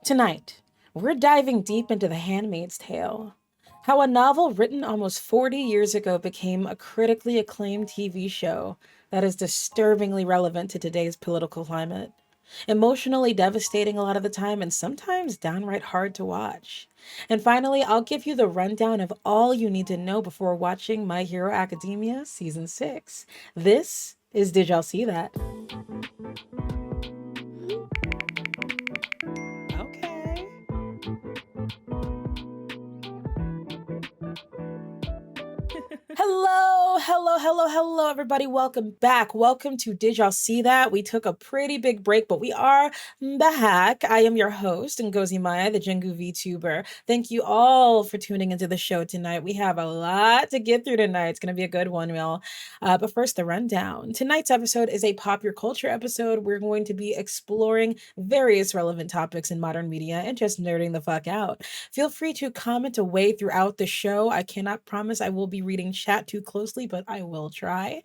Tonight, we're diving deep into The Handmaid's Tale. How a novel written almost 40 years ago became a critically acclaimed TV show that is disturbingly relevant to today's political climate. Emotionally devastating a lot of the time, and sometimes downright hard to watch. And finally, I'll give you the rundown of all you need to know before watching My Hero Academia Season 6. This is Did Y'all See That? Okay. Hello, everybody. Welcome back. Welcome to Did Y'all See That? We took a pretty big break, but we are back. I am your host, Ngozi Maya, the Jingu Vtuber. Thank you all for tuning into the show tonight. We have a lot to get through tonight. It's going to be a good one, y'all. But first, the rundown. Tonight's episode is a popular culture episode. We're going to be exploring various relevant topics in modern media and just nerding the fuck out. Feel free to comment away throughout the show. I cannot promise I will be reading chat too closely, but I will try.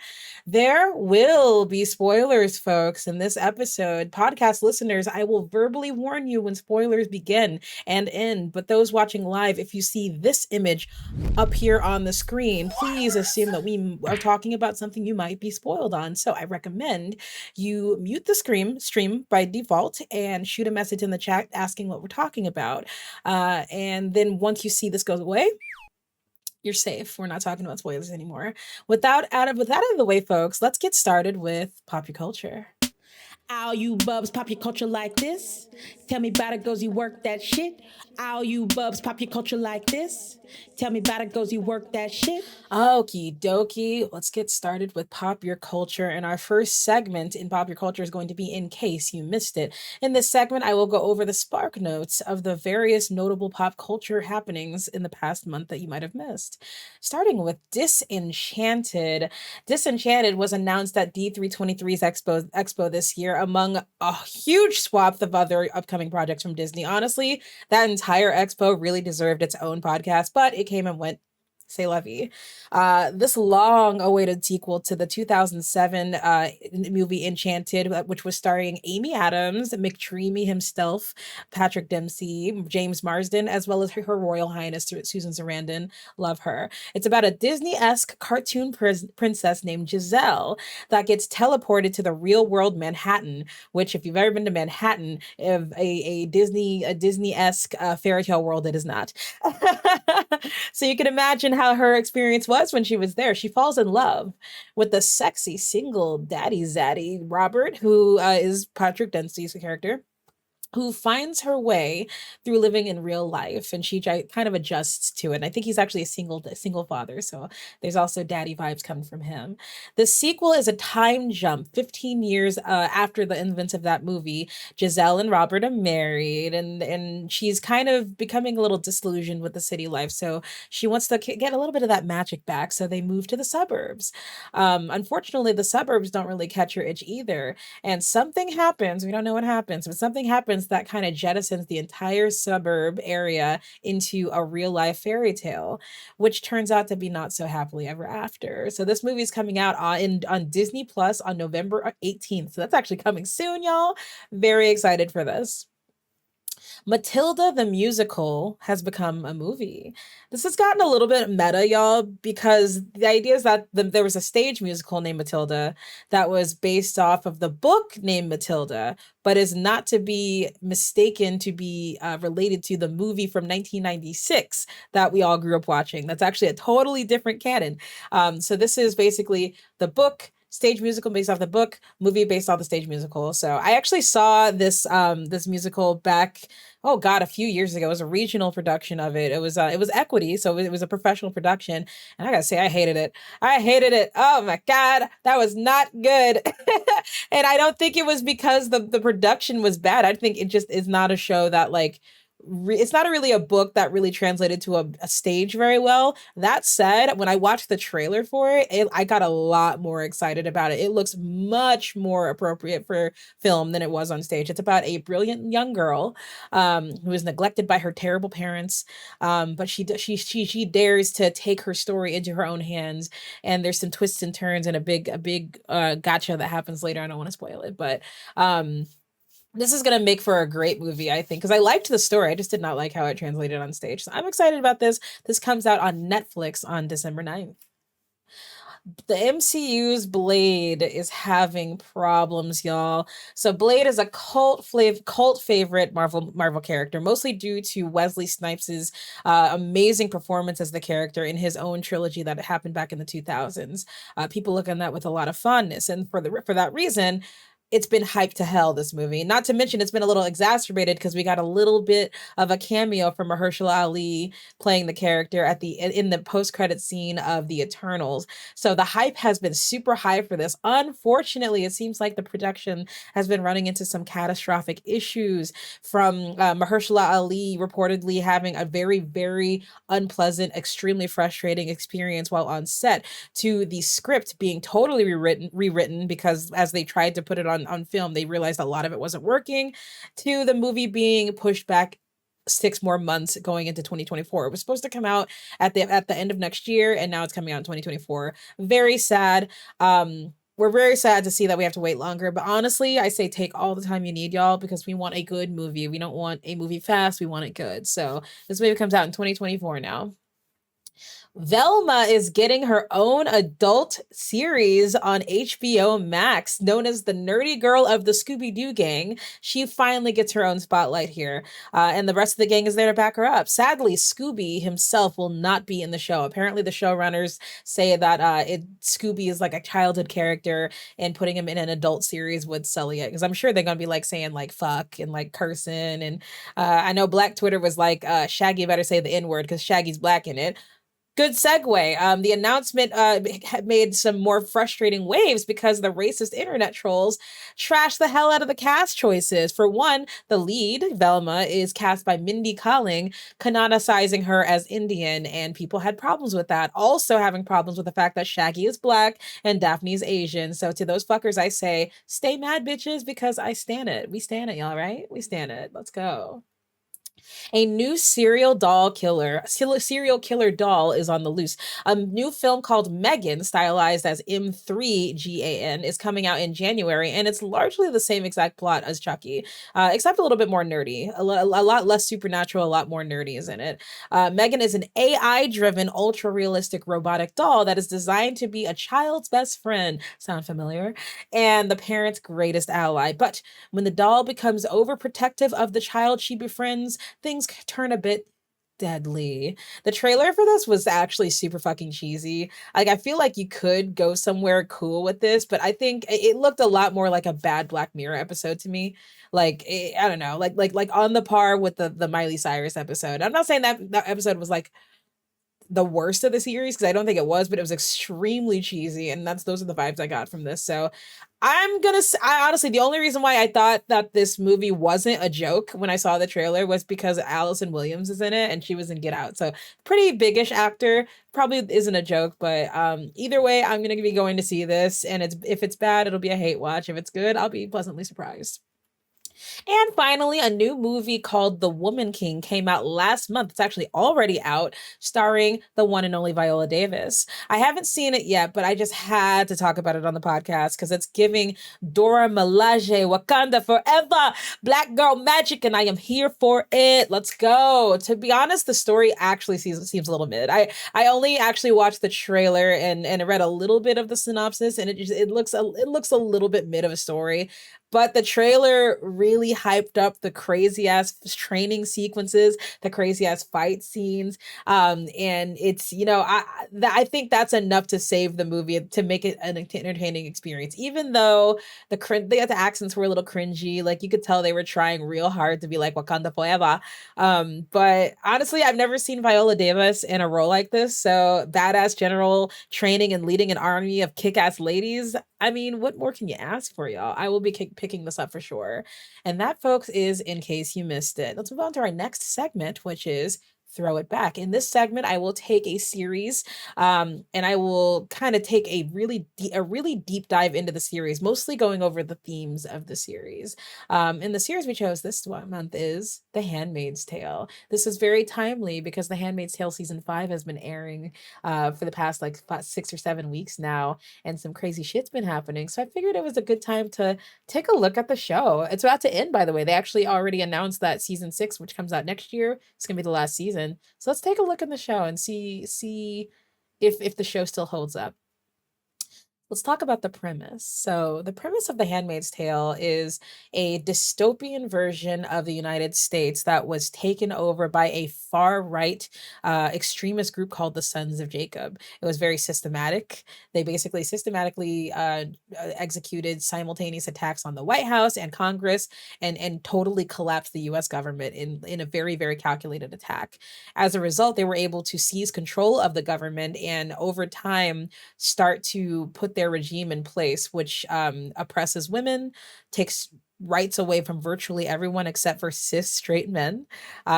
There will be spoilers, folks, in this episode. Podcast listeners, I will verbally warn you when spoilers begin and end. But those watching live, if you see this image up here on the screen, please assume that we are talking about something you might be spoiled on. So I recommend you mute the stream by default and shoot a message in the chat asking what we're talking about. And then once you see this goes away, you're safe. We're not talking about spoilers anymore. With that out of the way, folks, let's get started with popular culture. Ow, you bubs, pop your culture like this. Tell me about it, goes you work that shit. Ow, you bubs, pop your culture like this. Tell me about it, goes you work that shit. Okie dokie. Let's get started with pop your culture. And our first segment in pop your culture is going to be In Case You Missed It. In this segment, I will go over the spark notes of the various notable pop culture happenings in the past month that you might have missed. Starting with Disenchanted. Disenchanted was announced at D323's Expo this year, among a huge swath of other upcoming projects from Disney. Honestly, that entire expo really deserved its own podcast, but it came and went. C'est la vie. This long-awaited sequel to the 2007 movie Enchanted, which was starring Amy Adams, McDreamy himself, Patrick Dempsey, James Marsden, as well as her Royal Highness Susan Sarandon. Love her. It's about a Disney-esque cartoon princess named Giselle that gets teleported to the real-world Manhattan, which, if you've ever been to Manhattan, a Disney-esque fairy tale world, it is not. So you can imagine how her experience was when she was there. She falls in love with the sexy single daddy zaddy Robert, who is Patrick Dempsey's character, who finds her way through living in real life, and she kind of adjusts to it. And I think he's actually a single father, so there's also daddy vibes coming from him. The sequel is a time jump 15 years after the events of that movie. Giselle and Robert are married, and she's kind of becoming a little disillusioned with the city life, so she wants to get a little bit of that magic back, so they move to the suburbs. Unfortunately, the suburbs don't really catch her itch either, and something happens. We don't know what happens, but something happens that kind of jettisons the entire suburb area into a real life fairy tale, which turns out to be not so happily ever after. So this movie is coming out on Disney Plus on November 18th. So that's actually coming soon, y'all. Very excited for this. Matilda the musical has become a movie. This has gotten a little bit meta, y'all, because the idea is that there was a stage musical named Matilda that was based off of the book named Matilda, but is not to be mistaken to be related to the movie from 1996 that we all grew up watching. That's actually a totally different canon. So this is basically the book, stage musical based off the book, movie based off the stage musical. So I actually saw this musical back, oh god, a few years ago. It was a regional production of it. It was Equity, so it was a professional production, and I gotta say I hated it. Oh my god, that was not good. And I don't think it was because the production was bad. I think it just is not a show that like it's not really a book that really translated to a stage very well. That said, when I watched the trailer for it, I got a lot more excited about it. It looks much more appropriate for film than it was on stage. It's about a brilliant young girl who is neglected by her terrible parents, but she dares to take her story into her own hands. And there's some twists and turns and a big gotcha that happens later. I don't want to spoil it, but This is gonna make for a great movie, I think, because I liked the story. I just did not like how it translated on stage. So I'm excited about this. This comes out on Netflix on December 9th. The MCU's Blade is having problems, y'all. So Blade is a cult favorite Marvel character, mostly due to Wesley Snipes' amazing performance as the character in his own trilogy that happened back in the 2000s. People look on that with a lot of fondness, and for that reason, it's been hyped to hell, this movie. Not to mention, it's been a little exacerbated because we got a little bit of a cameo from Mahershala Ali playing the character at the in the post-credit scene of The Eternals. So the hype has been super high for this. Unfortunately, it seems like the production has been running into some catastrophic issues, from Mahershala Ali reportedly having a very, very unpleasant, extremely frustrating experience while on set, to the script being totally rewritten because as they tried to put it on film, they realized a lot of it wasn't working, to the movie being pushed back 6 more months going into 2024. It was supposed to come out at the end of next year, and now it's coming out in 2024. Very sad. We're very sad to see that we have to wait longer, but honestly, I say take all the time you need, y'all, because we want a good movie. We don't want a movie fast, we want it good. So this movie comes out in 2024 now. Velma is getting her own adult series on HBO Max, known as the Nerdy Girl of the Scooby-Doo Gang. She finally gets her own spotlight here, and the rest of the gang is there to back her up. Sadly, Scooby himself will not be in the show. Apparently, the showrunners say that Scooby is like a childhood character, and putting him in an adult series would sully it. Because I'm sure they're gonna be like saying like fuck and like cursing, and I know Black Twitter was like, Shaggy better say the N-word because Shaggy's black in it. Good segue. The announcement made some more frustrating waves because the racist internet trolls trashed the hell out of the cast choices. For one, the lead, Velma, is cast by Mindy Kaling, canonicizing her as Indian, and people had problems with that. Also having problems with the fact that Shaggy is black and Daphne is Asian. So to those fuckers, I say, stay mad, bitches, because I stand it. We stand it, y'all, right? We stand it. Let's go. A new serial killer doll is on the loose. A new film called Megan, stylized as M3GAN, is coming out in January, and it's largely the same exact plot as Chucky, except a little bit more nerdy. A lot less supernatural, a lot more nerdy is in it. Megan is an AI-driven, ultra-realistic robotic doll that is designed to be a child's best friend. Sound familiar? And the parent's greatest ally. But when the doll becomes overprotective of the child she befriends, things turn a bit deadly. The trailer for this was actually super fucking cheesy. Like, I feel like you could go somewhere cool with this, but I think it looked a lot more like a bad Black Mirror episode to me. Like, I don't know, like on the par with the Miley Cyrus episode. I'm not saying that episode was like the worst of the series, because I don't think it was, but it was extremely cheesy, and those are the vibes I got from this. So I honestly, the only reason why I thought that this movie wasn't a joke when I saw the trailer was because Allison Williams is in it and she was in Get Out. So pretty biggish actor, probably isn't a joke, but either way, I'm gonna be going to see this, and if it's bad, it'll be a hate watch. If it's good, I'll be pleasantly surprised. And finally, a new movie called The Woman King came out last month. It's actually already out, starring the one and only Viola Davis. I haven't seen it yet, but I just had to talk about it on the podcast because it's giving Dora Milaje, Wakanda Forever, Black Girl Magic, and I am here for it. Let's go. To be honest, the story actually seems a little mid. I only actually watched the trailer and read a little bit of the synopsis, and it looks a little bit mid of a story. But the trailer really hyped up the crazy ass training sequences, the crazy ass fight scenes. And it's, I think that's enough to save the movie, to make it an entertaining experience. Even though the accents were a little cringy, like you could tell they were trying real hard to be like Wakanda Forever. But honestly, I've never seen Viola Davis in a role like this. So badass general training and leading an army of kick-ass ladies. I mean, what more can you ask for, y'all? I will be picking this up for sure. And that, folks, is In Case You Missed It. Let's move on to our next segment, which is throw it back. In this segment, I will take a series, and I will kind of take a really deep dive into the series, mostly going over the themes of the series. And the series we chose this month is The Handmaid's Tale. This is very timely because The Handmaid's Tale season 5 has been airing for the past like 6 or 7 weeks now, and some crazy shit's been happening. So I figured it was a good time to take a look at the show. It's about to end, by the way. They actually already announced that season 6, which comes out next year, it's gonna be the last season. So let's take a look in the show and see if the show still holds up. Let's talk about the premise. So, the premise of The Handmaid's Tale is a dystopian version of the United States that was taken over by a far right extremist group called the Sons of Jacob. It was very systematic. They basically systematically executed simultaneous attacks on the White House and Congress, and totally collapsed the US government in a very, very calculated attack. As a result, they were able to seize control of the government and over time start to put their regime in place, which oppresses women, takes rights away from virtually everyone except for cis straight men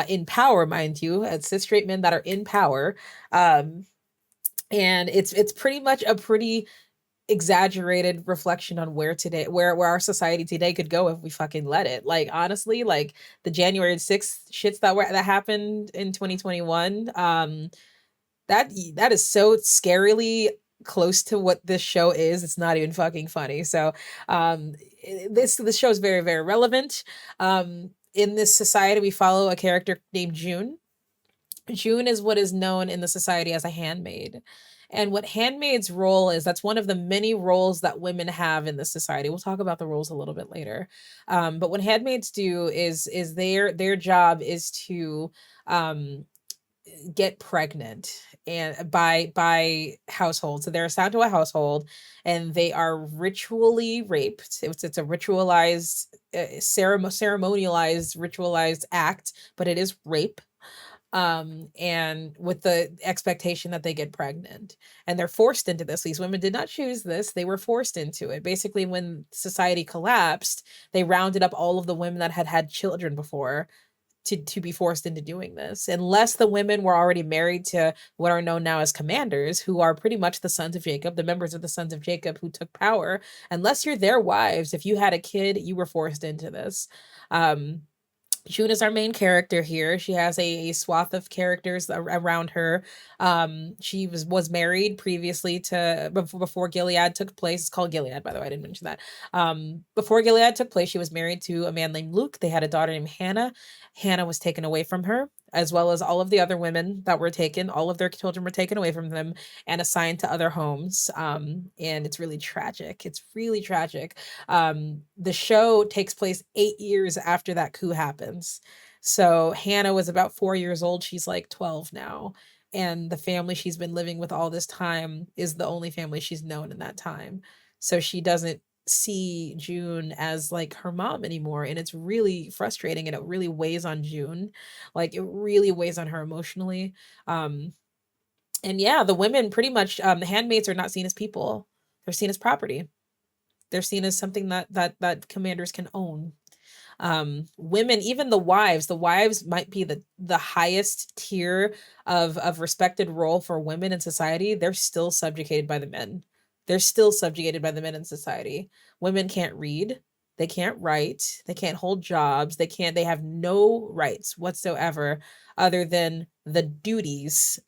in power, mind you, cis straight men that are in power. Um, and it's pretty much a pretty exaggerated reflection on where our society today could go if we fucking let it. Like honestly, like the January 6th shits that happened in 2021, that is so scarily close to what this show is. It's not even fucking funny. So this show is very, very relevant. In this society, we follow a character named June. June is what is known in the society as a handmaid. And what handmaid's role is, that's one of the many roles that women have in the society. We'll talk about the roles a little bit later. But what handmaids do is their job is to um, get pregnant and by household. So they're assigned to a household and they are ritually raped. It's a ritualized ceremonialized ritualized act, but it is rape, and with the expectation that they get pregnant, and they're forced into this. These women did not choose this, they were forced into it. Basically, when society collapsed, they rounded up all of the women that had had children before to be forced into doing this, unless the women were already married to what are known now as commanders, who are pretty much the Sons of Jacob, the members of the Sons of Jacob who took power. Unless you're their wives, if you had a kid, you were forced into this. um June is our main character here. She has a swath of characters around her. She was married previously to before Gilead took place. It's called Gilead, by the way. I didn't mention that. Before Gilead took place, she was married to a man named Luke. They had a daughter named Hannah. Hannah was taken away from her, as well as all of the other women that were taken. All of their children were taken away from them and assigned to other homes. And it's really tragic. It's really tragic. The show takes place 8 years after that coup happens. So Hannah was about 4 years old. She's like 12 now. And the family she's been living with all this time is the only family she's known in that time. So she doesn't see June as like her mom anymore. And it's really frustrating and it really weighs on June. Like it really weighs on her emotionally. Um, and yeah, the women pretty much, the handmaids are not seen as people. They're seen as property. They're seen as something that commanders can own. Women, even the wives might be the highest tier of respected role for women in society. They're still subjugated by the men. They're still subjugated by the men in society. Women can't read, they can't write, they can't hold jobs, they have no rights whatsoever other than the duties,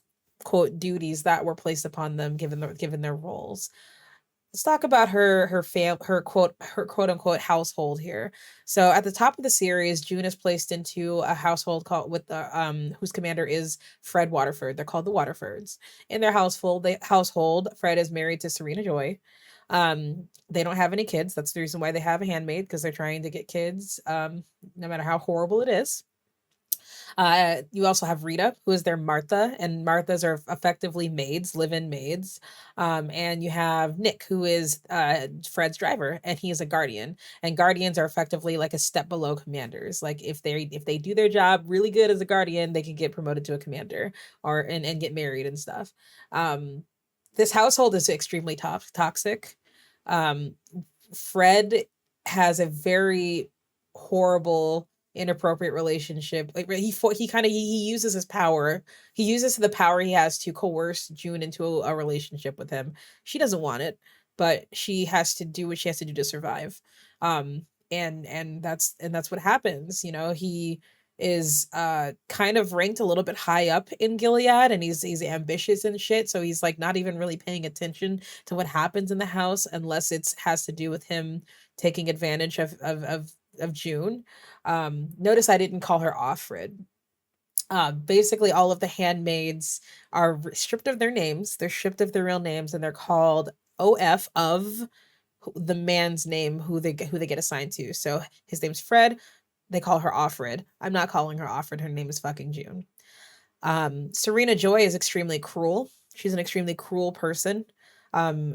quote duties, that were placed upon them given their roles. Let's talk about her quote unquote household here. So at the top of the series, June is placed into a household called with the whose commander is Fred Waterford. They're called the Waterfords. In their household, Fred is married to Serena Joy. They don't have any kids. That's the reason why they have a handmaid, because they're trying to get kids, no matter how horrible it is. You also have Rita, who is their Martha, and Marthas are effectively maids, live-in maids. And you have Nick, who is Fred's driver, and he is a guardian. And guardians are effectively like a step below commanders. Like if they do their job really good as a guardian, they can get promoted to a commander or and get married and stuff. Um, this household is extremely toxic. Um, Fred has a very horrible inappropriate relationship. Like he uses his power. He uses the power he has to coerce June into a relationship with him. She doesn't want it, but she has to do what she has to do to survive. And that's what happens. He is kind of ranked a little bit high up in Gilead, and he's ambitious and shit, so he's like not even really paying attention to what happens in the house unless it has to do with him taking advantage of June. Notice I didn't call her Offred. Basically all of the handmaids are stripped of their names. They're stripped of their real names, and they're called OF of the man's name who they get assigned to. So his name's Fred. They call her Offred. I'm not calling her Offred. Her name is fucking June. Serena Joy is extremely cruel. She's an extremely cruel person.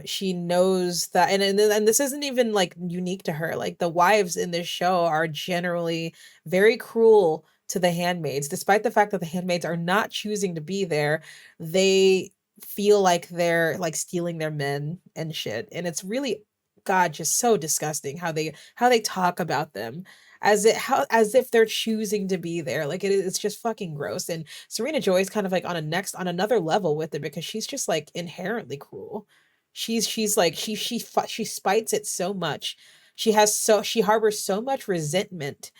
She knows that, and this isn't even like unique to her. Like the wives in this show are generally very cruel to the handmaids, despite the fact that the handmaids are not choosing to be there. They feel like they're like stealing their men and shit, and it's really, God, just so disgusting how they talk about them as if they're choosing to be there. Like it's just fucking gross. And Serena Joy is kind of like on another level with it because she's just like inherently cruel. She's like she spites it so much. She harbors so much resentment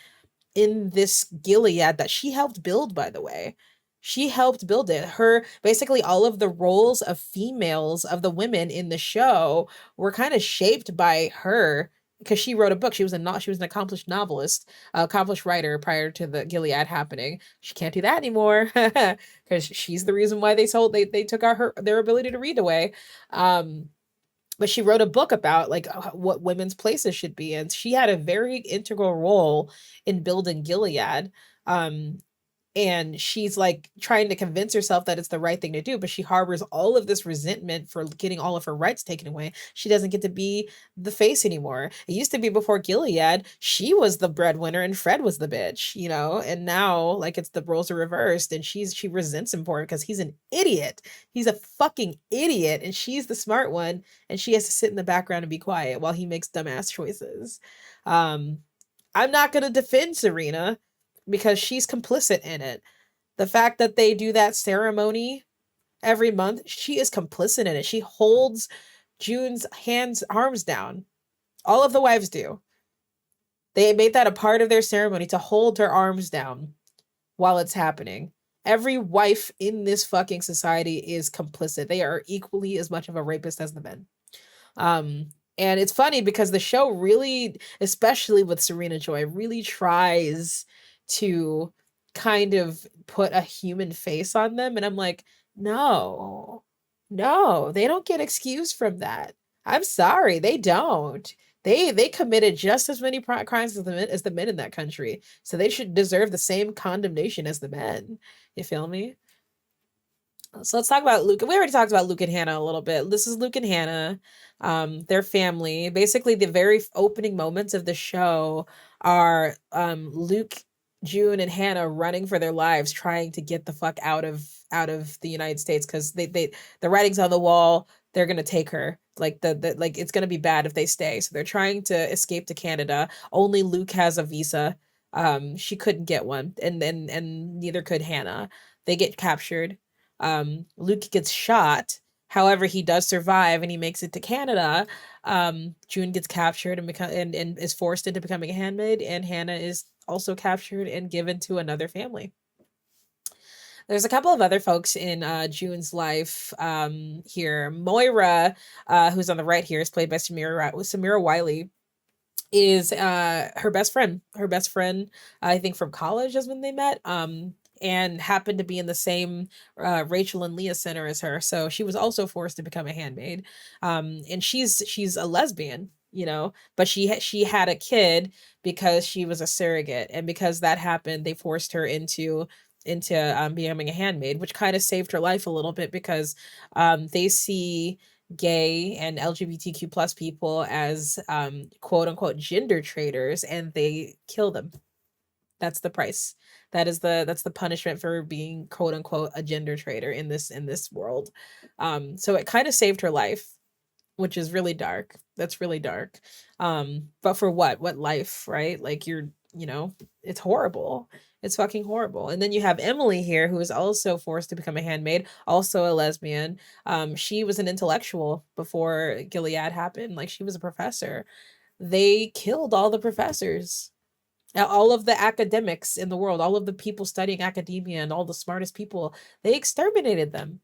in this Gilead that she helped build, by the way. She helped build it. Her basically all of the roles of females, of the women in the show, were kind of shaped by her because she wrote a book. She was an accomplished novelist, accomplished writer prior to the Gilead happening. She can't do that anymore because she's the reason why they took their ability to read away. But she wrote a book about like what women's places should be, and she had a very integral role in building Gilead. And she's like trying to convince herself that it's the right thing to do, but she harbors all of this resentment for getting all of her rights taken away. She doesn't get to be the face anymore. It used to be before Gilead, she was the breadwinner and Fred was the bitch, and now like it's the roles are reversed, and she resents him for it because he's an idiot. He's a fucking idiot, and she's the smart one, and she has to sit in the background and be quiet while he makes dumbass choices. I'm not gonna defend Serena because she's complicit in it. The fact that they do that ceremony every month, she is complicit in it. She holds June's arms down. All of the wives do. They made that a part of their ceremony to hold her arms down while it's happening. Every wife in this fucking society is complicit. They are equally as much of a rapist as the men. And it's funny because the show really, especially with Serena Joy, really tries to kind of put a human face on them. And I'm like, no, they don't get excused from that. I'm sorry, they don't. They committed just as many crimes as the men in that country. So they should deserve the same condemnation as the men. You feel me? So let's talk about Luke. We already talked about Luke and Hannah a little bit. This is Luke and Hannah, their family. Basically, the very opening moments of the show are Luke, June, and Hannah running for their lives, trying to get the fuck out of the United States because the writing's on the wall. They're gonna take her. Like like it's gonna be bad if they stay. So they're trying to escape to Canada. Only Luke has a visa. She couldn't get one, and neither could Hannah. They get captured. Luke gets shot. However, he does survive and he makes it to Canada. June gets captured and is forced into becoming a handmaid, and Hannah is also captured and given to another family. There's a couple of other folks in June's life here. Moira, who's on the right here, is played by Samira Wiley, is her best friend. Her best friend, I think from college is when they met. And happened to be in the same Rachel and Leah center as her. So she was also forced to become a handmaid. And she's a lesbian, but she had a kid because she was a surrogate, and because that happened, they forced her into becoming a handmaid, which kind of saved her life a little bit because they see gay and LGBTQ plus people as quote unquote gender traitors, and they kill them. That's the price. That's the punishment for being quote unquote a gender traitor in this world. So it kind of saved her life, which is really dark. That's really dark. But for what life, right? Like you know, it's horrible. It's fucking horrible. And then you have Emily here, who is also forced to become a handmaid, also a lesbian. She was an intellectual before Gilead happened. Like, she was a professor. They killed all the professors, all of the academics in the world, all of the people studying academia and all the smartest people. They exterminated them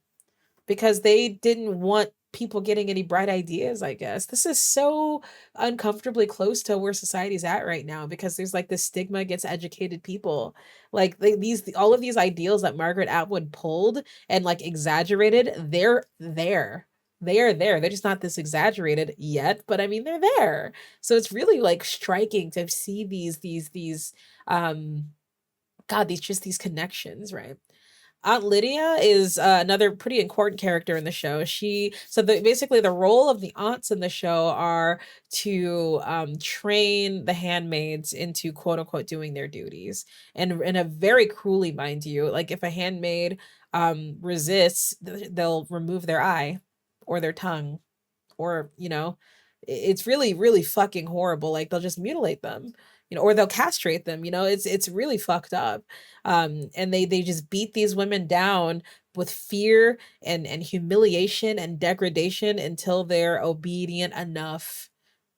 because they didn't want people getting any bright ideas, I guess. This is so uncomfortably close to where society's at right now, because there's like this stigma against educated people. Like, these all of these ideals that Margaret Atwood pulled and like exaggerated, they're there. They are there. They're just not this exaggerated yet, but I mean they're there. So it's really like striking to see these um God, these connections, right? Aunt Lydia is another pretty important character in the show. Basically the role of the aunts in the show are to train the handmaids into quote unquote doing their duties, and in a very cruelly, mind you. Like, if a handmaid resists, they'll remove their eye or their tongue, or it's really, really fucking horrible. Like, they'll just mutilate them, or they'll castrate them. It's really fucked up. And they just beat these women down with fear and humiliation and degradation until they're obedient enough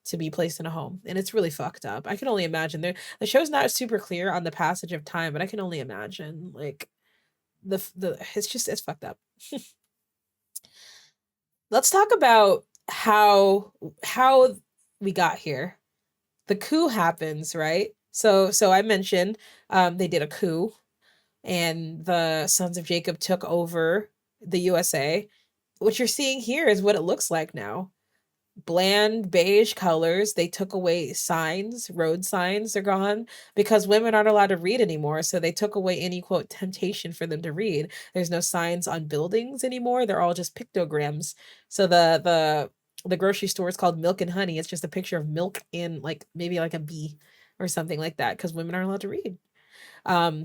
to be placed in a home. And it's really fucked up. I can only imagine. The show's not super clear on the passage of time, but I can only imagine, like, it's fucked up. Let's talk about how we got here. The coup happens, right? So I mentioned they did a coup, and the Sons of Jacob took over the USA. What you're seeing here is what it looks like now. Bland beige colors. They took away signs, road signs are gone, because women aren't allowed to read anymore. So they took away any quote temptation for them to read. There's no signs on buildings anymore. They're all just pictograms. So the grocery store is called Milk and Honey. It's just a picture of milk and like maybe like a bee or something like that, because women aren't allowed to read.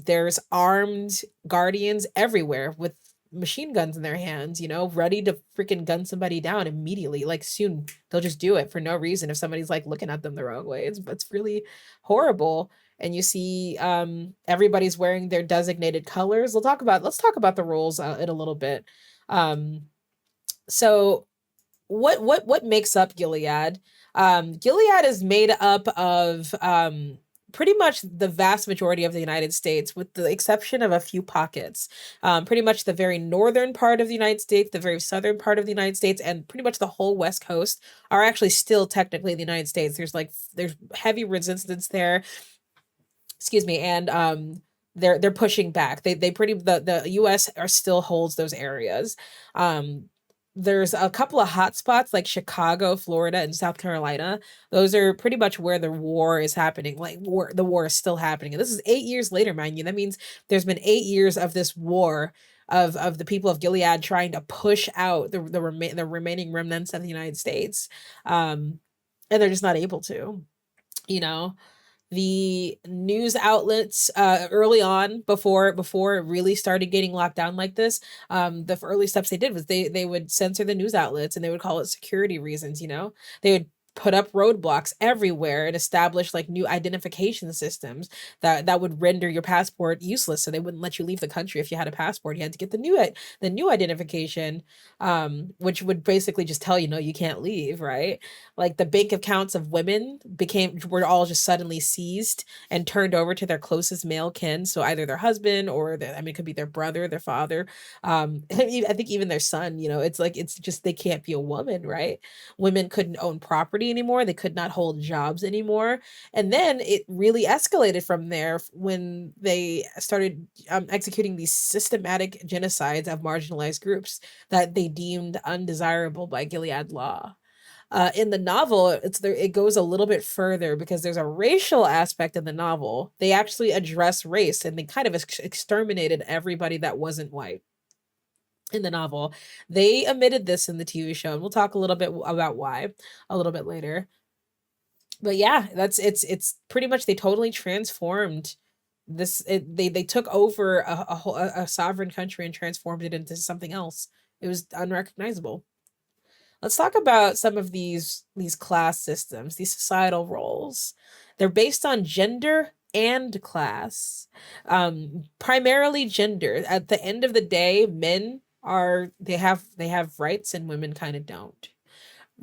There's armed guardians everywhere with machine guns in their hands, ready to freaking gun somebody down immediately. Like, soon they'll just do it for no reason if somebody's like looking at them the wrong way. It's really horrible. And you see everybody's wearing their designated colors. Let's talk about the roles in a little bit. So what makes up Gilead? Gilead is made up of pretty much the vast majority of the United States, with the exception of a few pockets. Pretty much the very northern part of the United States, the very southern part of the United States, and pretty much the whole West Coast are actually still technically the United States. There's heavy resistance there. Excuse me. And they're pushing back. The US are still holds those areas. There's a couple of hot spots like Chicago, Florida, and South Carolina. Those are pretty much where the war is happening. The war is still happening. And this is 8 years later, mind you. That means there's been 8 years of this war of the people of Gilead trying to push out the remaining remnants of the United States. And they're just not able to, you know the news outlets early on, before it really started getting locked down like this. The early steps they did was they would censor the news outlets, and they would call it security reasons. They would put up roadblocks everywhere and establish like new identification systems that would render your passport useless, so they wouldn't let you leave the country. If you had a passport, you had to get the new identification, which would basically just tell you, no, you can't leave, right? Like, the bank accounts of women were all just suddenly seized and turned over to their closest male kin. So either their husband, or it could be their brother, their father, I think even their son. It's just, they can't be a woman, right? Women couldn't own property anymore. They could not hold jobs anymore. And then it really escalated from there when they started executing these systematic genocides of marginalized groups that they deemed undesirable by Gilead law. In the novel, it goes a little bit further, because there's a racial aspect in the novel. They actually address race, and they kind of exterminated everybody that wasn't white in the novel. They omitted this in the TV show, and we'll talk a little bit about why a little bit later. But yeah, it's pretty much, they totally transformed they took over a sovereign country and transformed it into something else. It was unrecognizable. Let's talk about some of these class systems, these societal roles. They're based on gender and class, primarily gender. At the end of the day, men are they have rights and women kind of don't.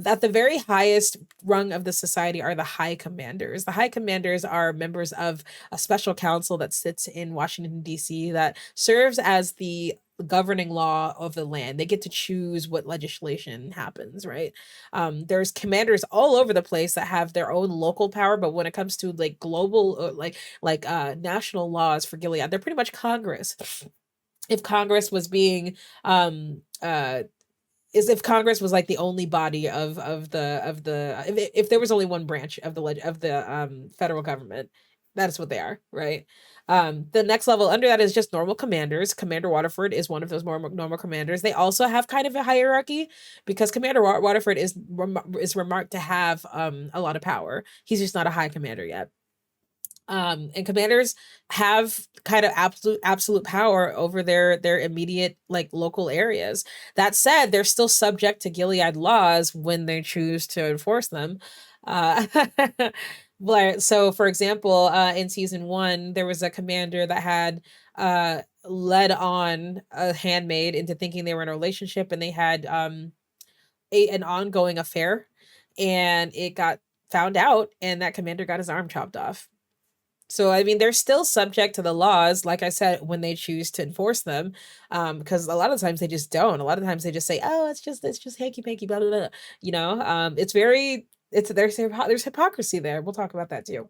At the very highest rung of the society are the high commanders. The high commanders are members of a special council that sits in Washington, D.C., that serves as the governing law of the land. They get to choose what legislation happens, right? There's commanders all over the place that have their own local power, but when it comes to like global, national laws for Gilead, they're pretty much Congress. If Congress was being is if Congress was like the only body of the if there was only one branch of the federal government, that's what they are, right? The next level under that is just normal commanders. Commander Waterford is one of those normal commanders. They also have kind of a hierarchy because Commander Waterford is remarked to have a lot of power. He's just not a high commander yet. And commanders have kind of absolute power over their immediate like local areas. That said, they're still subject to Gilead laws when they choose to enforce them. Uh, so, for example, in season 1, there was a commander that had led on a handmaid into thinking they were in a relationship, and they had an ongoing affair, and it got found out, and that commander got his arm chopped off. So, I mean, they're still subject to the laws, like I said, when they choose to enforce them, because a lot of times they just don't. A lot of times they just say, "Oh, it's just hanky panky, blah blah blah." It's very, there's hypocrisy there. We'll talk about that too.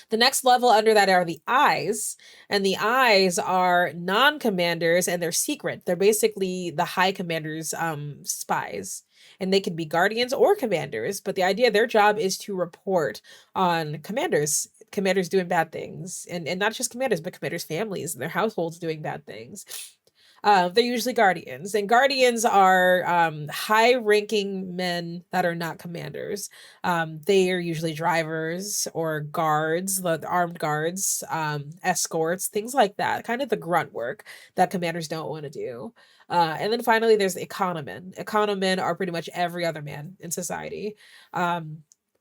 The next level under that are the eyes, and the eyes are non-commanders, and they're secret. They're basically the high commanders' spies, and they can be guardians or commanders. But the idea, their job is to report on commanders doing bad things, and not just commanders, but commanders' families and their households doing bad things. They're usually guardians, and guardians are high-ranking men that are not commanders. They are usually drivers or guards, the armed guards, escorts, things like that. Kind of the grunt work that commanders don't want to do. And then finally, there's economen. Economen are pretty much every other man in society.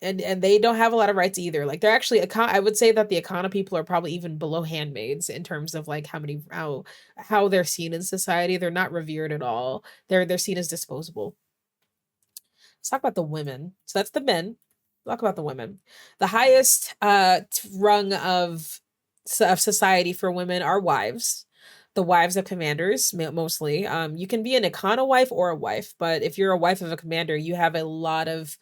And they don't have a lot of rights either. Like they're actually I would say that the econo people are probably even below handmaids in terms of like how they're seen in society. They're not revered at all. They're seen as disposable. Let's talk about the women. So that's the men. Talk about the women. The highest rung of society for women are wives. The wives of commanders, mostly. You can be an econo wife or a wife, but if you're a wife of a commander, you have a lot of,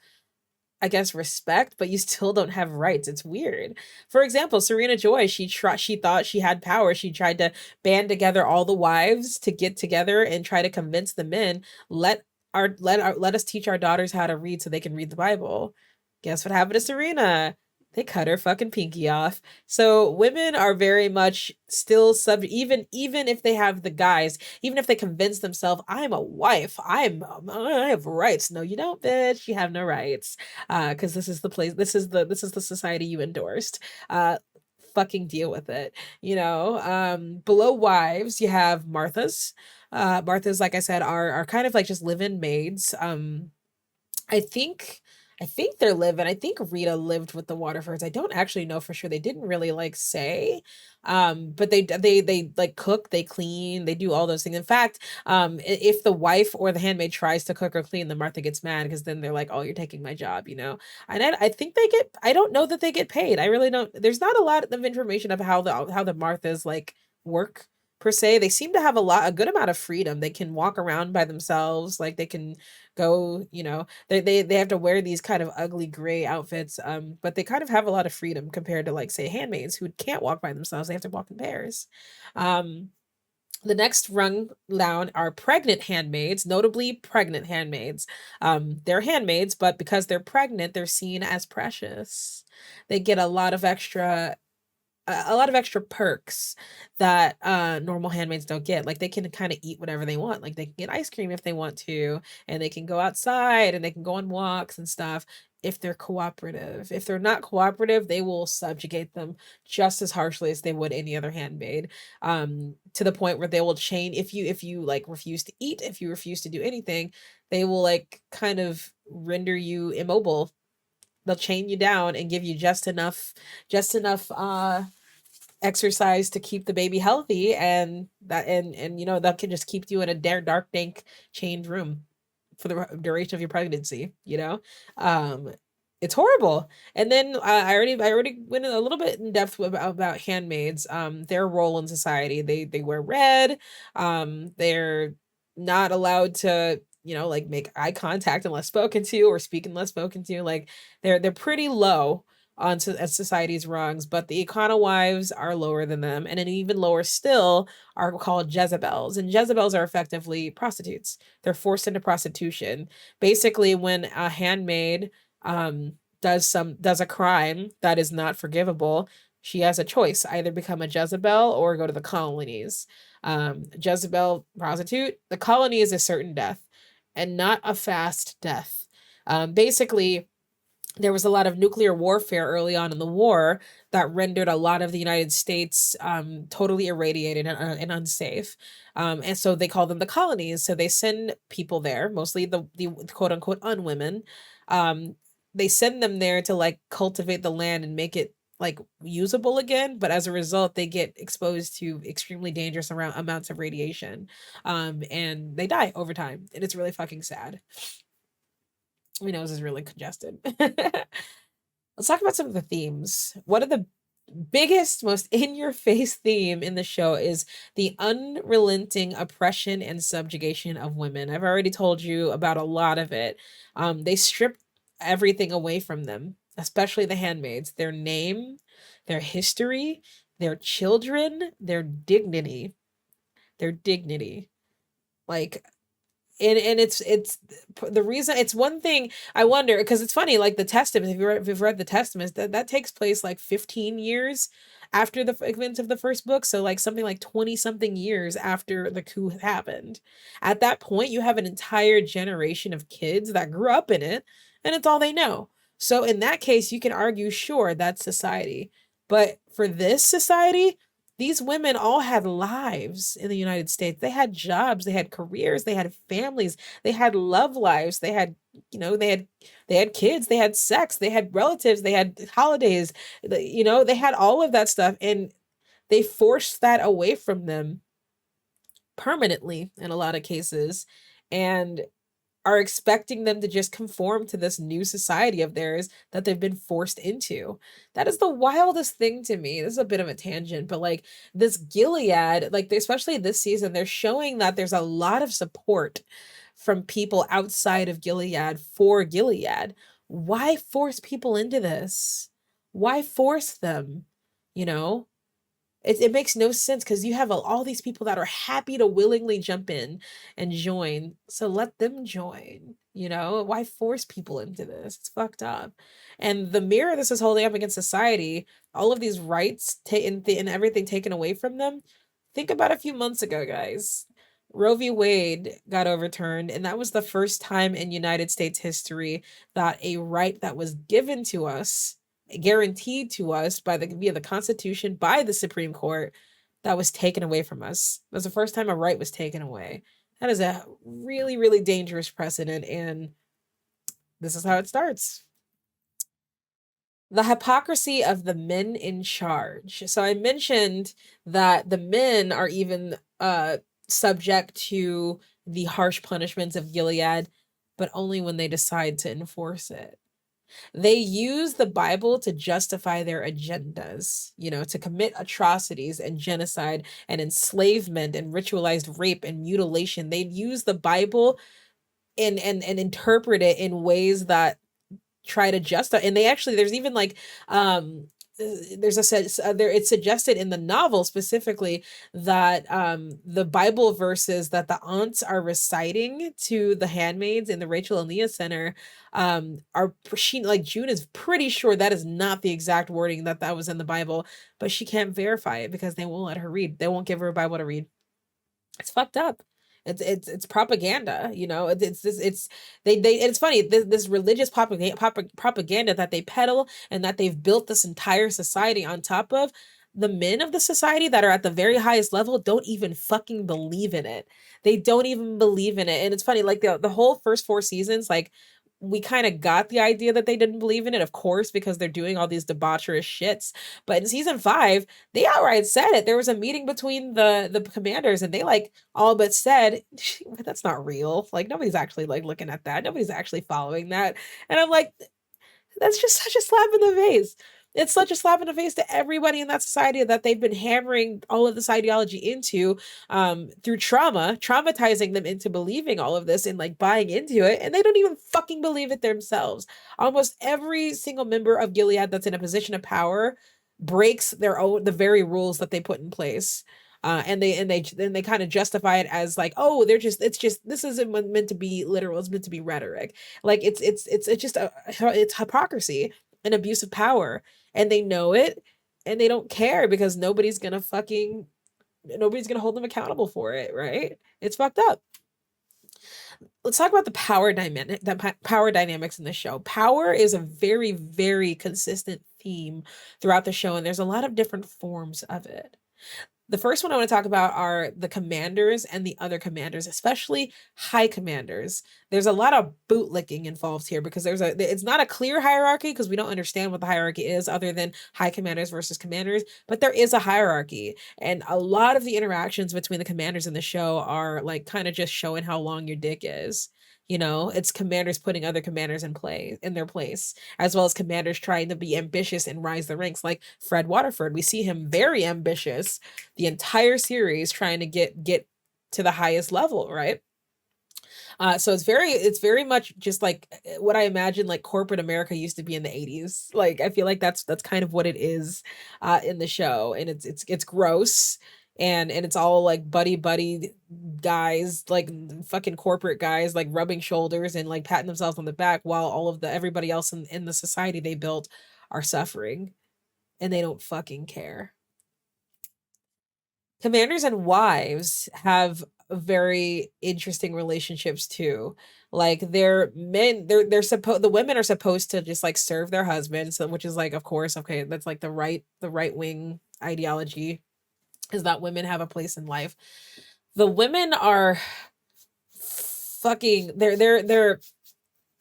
I guess, respect, but you still don't have rights. It's weird. For example, Serena Joy, she thought she had power. She tried to band together all the wives to get together and try to convince the men, let us teach our daughters how to read so they can read the Bible. Guess what happened to Serena? They cut her fucking pinky off. So women are very much still even if they have the guys, even if they convince themselves, I'm a wife, I have rights. No, you don't, bitch. You have no rights. Because this is the place, this is the society you endorsed. Fucking deal with it. Below wives, you have Marthas. Marthas, like I said, are kind of like just live-in maids. I think I think they're living. I think Rita lived with the Waterfords. I don't actually know for sure. They didn't really like say. But they like cook, they clean, they do all those things. In fact, if the wife or the handmaid tries to cook or clean, then Martha gets mad because then they're like, "Oh, you're taking my job," you know. And I think they get. I don't know that they get paid. I really don't. There's not a lot of information of how the Marthas like work per se. They seem to have a good amount of freedom. They can walk around by themselves, like they can go, they have to wear these kind of ugly gray outfits, but they kind of have a lot of freedom compared to like say handmaids who can't walk by themselves. They have to walk in pairs. The next rung down are pregnant handmaids, notably pregnant handmaids. They're handmaids, but because they're pregnant, they're seen as precious. They get a lot of extra perks that normal handmaids don't get. Like they can kind of eat whatever they want. Like they can get ice cream if they want to, and they can go outside and they can go on walks and stuff if they're cooperative. If they're not cooperative, they will subjugate them just as harshly as they would any other handmaid. To the point where they will chain if you like refuse to eat, if you refuse to do anything, they will like kind of render you immobile they'll chain you down and give you just enough exercise to keep the baby healthy, and that can just keep you in a dark, dank, chained room for the duration of your pregnancy. um it's horrible. And then I already went a little bit in depth about handmaids, their role in society. They wear red. They're not allowed to, like, make eye contact unless spoken to, or speak unless spoken to. Like, they're pretty low on society's rungs, but the Econo wives are lower than them, and then even lower still are called Jezebels. And Jezebels are effectively prostitutes. They're forced into prostitution. Basically, when a handmaid does a crime that is not forgivable, she has a choice: either become a Jezebel or go to the colonies. Jezebel prostitute, the colony is a certain death, and not a fast death. Basically, there was a lot of nuclear warfare early on in the war that rendered a lot of the United States totally irradiated and unsafe. And so they call them the colonies. So they send people there, mostly the quote unquote unwomen. Um, they send them there to, like, cultivate the land and make it, like, usable again. But as a result, they get exposed to extremely dangerous amounts of radiation. And they die over time. And it's really fucking sad. My nose is really congested. Let's talk about some of the themes. One of the biggest, most in your face theme in the show is the unrelenting oppression and subjugation of women. I've already told you about a lot of it. They strip everything away from them, especially the handmaids: their name, their history, their children, their dignity. Their dignity. Like, and it's the reason. It's one thing I wonder, because it's funny, like the Testament, if you've read the Testaments, that takes place like 15 years after the events of the first book. So, like, something like 20 something years after the coup happened. At that point, you have an entire generation of kids that grew up in it, and it's all they know. So in that case, you can argue, sure, that's society. But for this society, these women all had lives in the United States. They had jobs, they had careers, they had families, they had love lives, they had, they had kids, they had sex, they had relatives, they had holidays, they had all of that stuff, and they forced that away from them permanently in a lot of cases, and are expecting them to just conform to this new society of theirs that they've been forced into. That is the wildest thing to me. This is a bit of a tangent, but, like, this Gilead, like, especially this season, they're showing that there's a lot of support from people outside of Gilead for Gilead. Why force people into this? Why force them? You know? It makes no sense, because you have all these people that are happy to willingly jump in and join. So let them join. Why force people into this? It's fucked up. And the mirror this is holding up against society, all of these rights and everything taken away from them. Think about a few months ago, guys. Roe v. Wade got overturned, and that was the first time in United States history that a right that was given to us, guaranteed to us via the Constitution, by the Supreme Court, that was taken away from us. It was the first time a right was taken away. That is a really, really dangerous precedent, and this is how it starts. The hypocrisy of the men in charge. So I mentioned that the men are even subject to the harsh punishments of Gilead, but only when they decide to enforce it. They use the Bible to justify their agendas, to commit atrocities and genocide and enslavement and ritualized rape and mutilation. They use the Bible and interpret it in ways that try to justify. And they actually, there's even, like, there's a sense there, it's suggested in the novel specifically that the Bible verses that the aunts are reciting to the handmaids in the Rachel and Leah Center like, June is pretty sure that is not the exact wording that was in the Bible, but she can't verify it because they won't let her read. They won't give her a Bible to read. It's fucked up. It's propaganda. It's funny, this religious propaganda that they peddle and that they've built this entire society on top of. The men of the society that are at the very highest level don't even fucking believe in it. They don't even believe in it. And it's funny, like, the whole first 4 seasons, like, we kind of got the idea that they didn't believe in it, of course, because they're doing all these debaucherous shits. But in season 5, they outright said it. There was a meeting between the commanders, and they like all but said, that's not real. Like nobody's actually like looking at that. Nobody's actually following that. And I'm like, that's just such a slap in the face. It's such a slap in the face to everybody in that society that they've been hammering all of this ideology into through trauma, traumatizing them into believing all of this and like buying into it. And they don't even fucking believe it themselves. Almost every single member of Gilead that's in a position of power breaks the very rules that they put in place. And they kind of justify it as like, oh, it's just this isn't meant to be literal, it's meant to be rhetoric. Like it's just it's hypocrisy and abuse of power, and they know it, and they don't care because nobody's gonna hold them accountable for it, right? It's fucked up. Let's talk about the power dynamics in the show. Power is a very, very consistent theme throughout the show, and there's a lot of different forms of it. The first one I want to talk about are the commanders and the other commanders, especially high commanders. There's a lot of bootlicking involved here because it's not a clear hierarchy because we don't understand what the hierarchy is other than high commanders versus commanders, but there is a hierarchy. And a lot of the interactions between the commanders in the show are like kind of just showing how long your dick is. It's commanders putting other commanders in their place, as well as commanders trying to be ambitious and rise the ranks. Like Fred Waterford, we see him very ambitious the entire series, trying to get to the highest level, right? So it's very much just like what I imagine like corporate America used to be in the 80s. Like I feel like that's kind of what it is in the show, and it's gross. And it's all like buddy guys, like fucking corporate guys, like rubbing shoulders and like patting themselves on the back while all of everybody else in the society they built are suffering, and they don't fucking care. Commanders and wives have very interesting relationships too. Like the women are supposed to just like serve their husbands, which is like, of course, okay, that's like the right wing ideology, is that women have a place in life. The women are fucking they're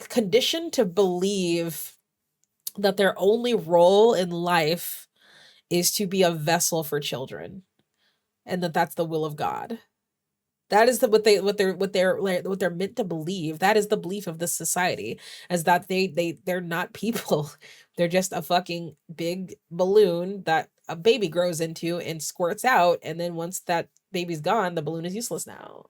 conditioned to believe that their only role in life is to be a vessel for children, and that's the will of God. That is what they're meant to believe. That is the belief of this society, is that they're not people. They're just a fucking big balloon that a baby grows into and squirts out, and then once that baby's gone, the balloon is useless now.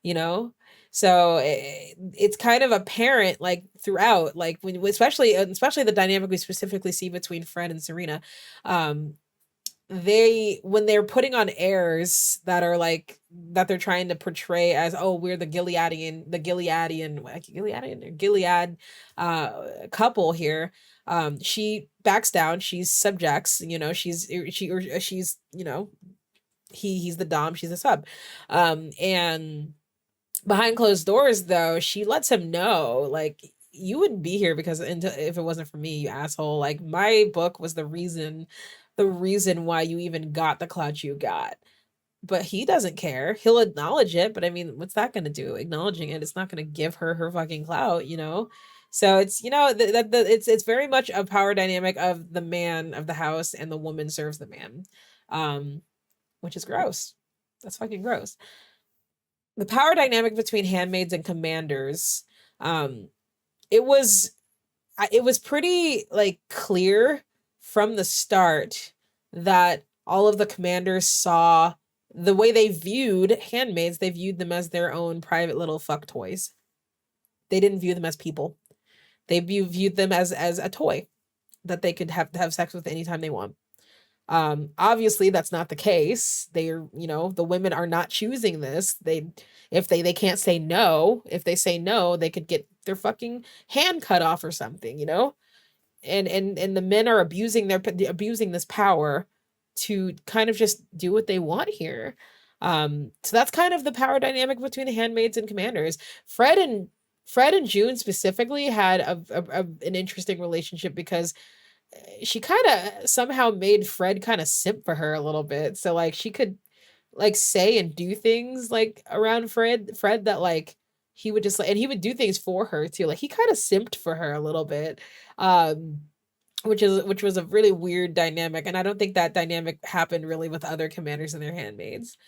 You know? So it's kind of apparent like throughout, like especially the dynamic we specifically see between Fred and Serena. When they're putting on airs that are like that they're trying to portray as, oh, we're the Gilead couple here, she backs down, she subjects, she's he's the dom, she's the sub, and behind closed doors though she lets him know, like, you wouldn't be here if it wasn't for me, you asshole. Like, my book was the reason why you even got the clout you got. But he doesn't care. He'll acknowledge it, but I mean, what's that going to do? Acknowledging it's not going to give her fucking clout, So it's, it's very much a power dynamic of the man of the house, and the woman serves the man, which is gross. That's fucking gross. The power dynamic between handmaids and commanders, it was pretty like clear from the start that all of the commanders saw the way they viewed handmaids. They viewed them as their own private little fuck toys. They didn't view them as people. They viewed them as a toy that they could have sex with anytime they want. Obviously that's not the case. They're, the women are not choosing this. If they can't say no. If they say no, they could get their fucking hand cut off or something, and the men are abusing this power to kind of just do what they want here. So that's kind of the power dynamic between the handmaids and commanders. Fred and June specifically had an interesting relationship because she kind of somehow made Fred kind of simp for her a little bit. So like she could like say and do things like around Fred that like He would just like, and he would do things for her too. Like he kind of simped for her a little bit. Um, which was a really weird dynamic, and I don't think that dynamic happened really with other commanders and their handmaids.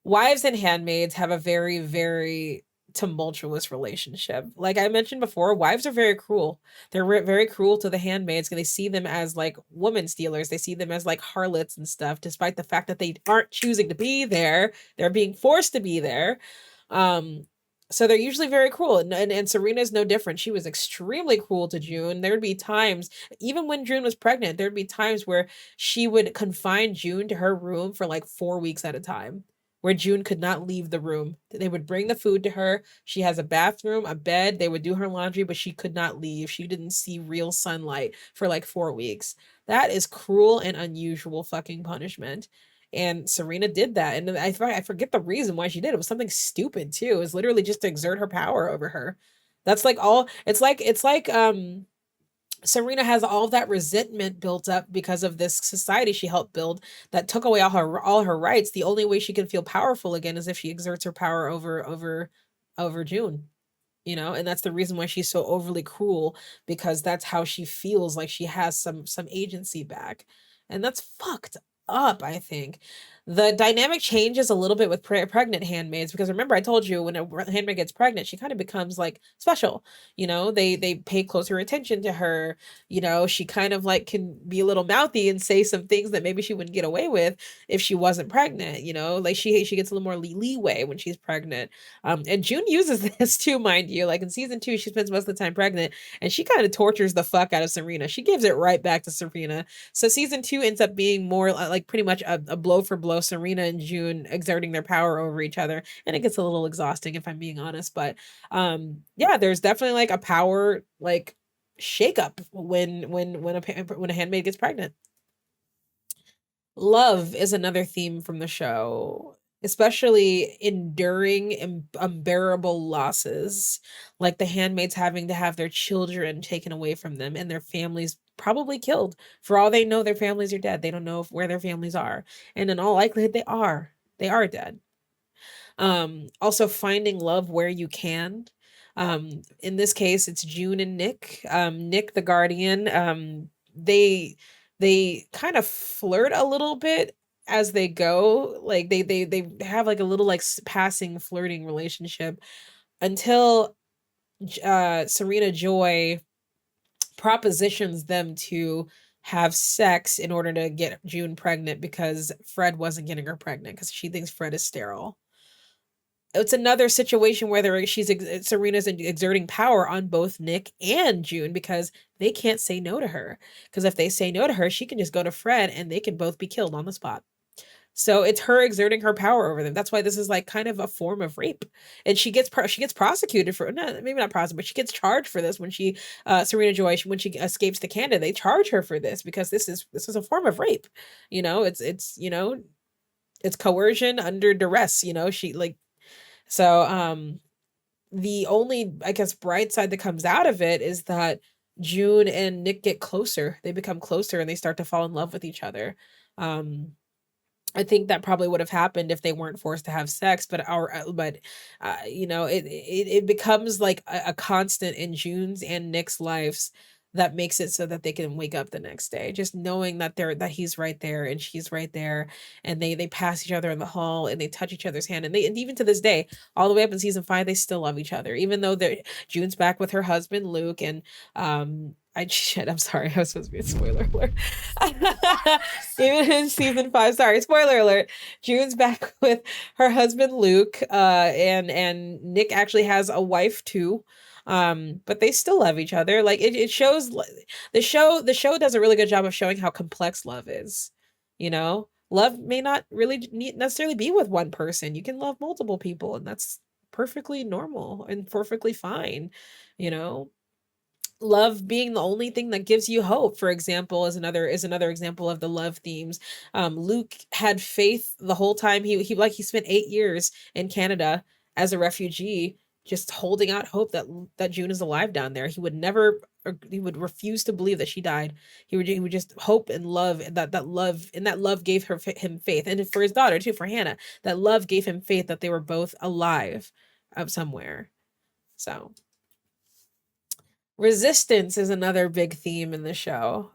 Wives and handmaids have a very, very tumultuous relationship. Like I mentioned before, wives are very cruel. They're very cruel to the handmaids, and they see them as like woman stealers. They see them as like harlots and stuff, despite the fact that they aren't choosing to be there. They're being forced to be there. Um, so they're usually very cruel, and Serena is no different. She was extremely cruel to June. There would be times, even when June was pregnant, there'd be times where she would confine June to her room for like 4 weeks at a time, where June could not leave the room. They would bring the food to her. She has a bathroom, a bed. They would do her laundry, but she could not leave. She didn't see real sunlight for like 4 weeks. That is cruel and unusual fucking punishment. And Serena did that. And I forget the reason why she did. It was something stupid too. It was literally just to exert her power over her. That's like all it's like Serena has all of that resentment built up because of this society she helped build that took away all her rights. The only way she can feel powerful again is if she exerts her power over June, and that's the reason why she's so overly cruel, because that's how she feels like she has some agency back. And that's fucked up, I think. The dynamic changes a little bit with pregnant handmaids, because remember I told you when a handmaid gets pregnant, she kind of becomes like special. They pay closer attention to her. She kind of like can be a little mouthy and say some things that maybe she wouldn't get away with if she wasn't pregnant. Like she gets a little more leeway when she's pregnant. And June uses this too, mind you. Like in season 2, she spends most of the time pregnant, and she kind of tortures the fuck out of Serena. She gives it right back to Serena. So season 2 ends up being more like pretty much a blow for blow, Serena and June exerting their power over each other, and it gets a little exhausting if I'm being honest. But yeah, there's definitely like a power like shakeup when a handmaid gets pregnant. Love is another theme from the show, especially enduring unbearable losses, like the handmaids having to have their children taken away from them and their families probably killed. For all they know, their families are dead. They don't know where their families are. And in all likelihood, they are. They are dead. Also finding love where you can. In this case, it's June and Nick. Nick, the guardian, they kind of flirt a little bit as they go. Like they have like a little like passing flirting relationship until Serena Joy propositions them to have sex in order to get June pregnant, because Fred wasn't getting her pregnant because she thinks Fred is sterile. It's another situation where Serena's exerting power on both Nick and June, because they can't say no to her. Because if they say no to her, she can just go to Fred and they can both be killed on the spot. So it's her exerting her power over them. That's why this is like kind of a form of rape, and she gets prosecuted for, no, maybe not prosecuted, but she gets charged for this when Serena Joy, when she escapes to Canada. They charge her for this because this is a form of rape. It's coercion under duress. She like so. The only, I guess, bright side that comes out of it is that June and Nick get closer. They become closer and they start to fall in love with each other. Um, I think that probably would have happened if they weren't forced to have sex, it becomes like a constant in June's and Nick's lives that makes it so that they can wake up the next day, just knowing that he's right there and she's right there, and they pass each other in the hall and they touch each other's hand, and even to this day, all the way up in season 5, they still love each other, even though June's back with her husband Luke, and I'm sorry, I was supposed to be a spoiler alert. Even in season 5, sorry, spoiler alert. June's back with her husband Luke, and Nick actually has a wife too. But they still love each other. Like it shows, the show does a really good job of showing how complex love is. Love may not really necessarily be with one person. You can love multiple people, and that's perfectly normal and perfectly fine. You know, love being the only thing that gives you hope, for example, is another example of the love themes. Luke had faith the whole time. He spent 8 years in Canada as a refugee, just holding out hope that June is alive down there. He would refuse to believe that she died. He would just hope and love, and that love gave him faith, and for his daughter too, for Hannah, that love gave him faith that they were both alive somewhere. So resistance is another big theme in the show.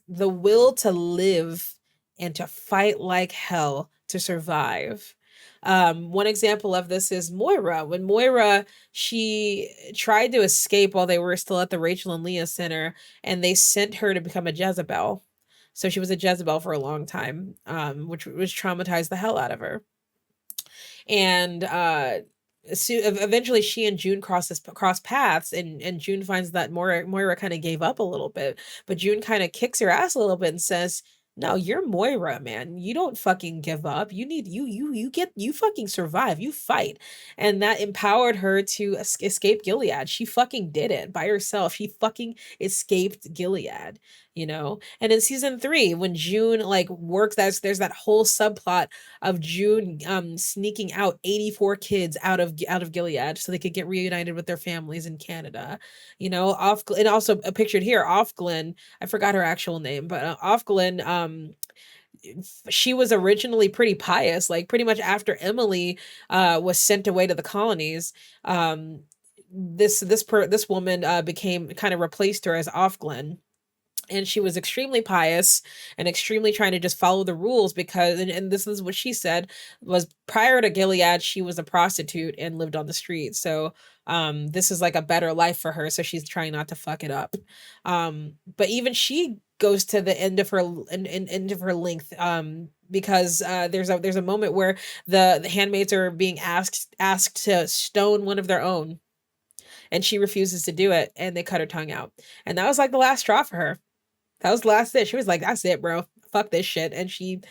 The will to live and to fight like hell to survive. One example of this is Moira. When Moira, she tried to escape while they were still at the Rachel and Leah Center, and they sent her to become a Jezebel. So she was a Jezebel for a long time, which traumatized the hell out of her. And so eventually she and June cross paths, and June finds that Moira kind of gave up a little bit, but June kind of kicks her ass a little bit and says, no, you're Moira, man. You don't fucking give up. You need you fucking survive. You fight. And that empowered her to escape Gilead. She fucking did it by herself. She fucking escaped Gilead, you know? And in season 3, when June like works, there's that whole subplot of June sneaking out 84 kids out of Gilead so they could get reunited with their families in Canada. You know, off, and also pictured here, Off Glen, I forgot her actual name, but Off Glen, she was originally pretty pious, like pretty much after Emily was sent away to the colonies. This woman became kind of replaced her as Off Glen, and she was extremely pious and extremely trying to just follow the rules because and this is what she said, was prior to Gilead she was a prostitute and lived on the street. So this is like a better life for her, so she's trying not to fuck it up. But even she goes to the end of her end of her length, because there's a moment where the handmaids are being asked to stone one of their own, and she refuses to do it, and they cut her tongue out. And that was like the last straw for her. That was the last day. She was like, that's it, bro. Fuck this shit. And she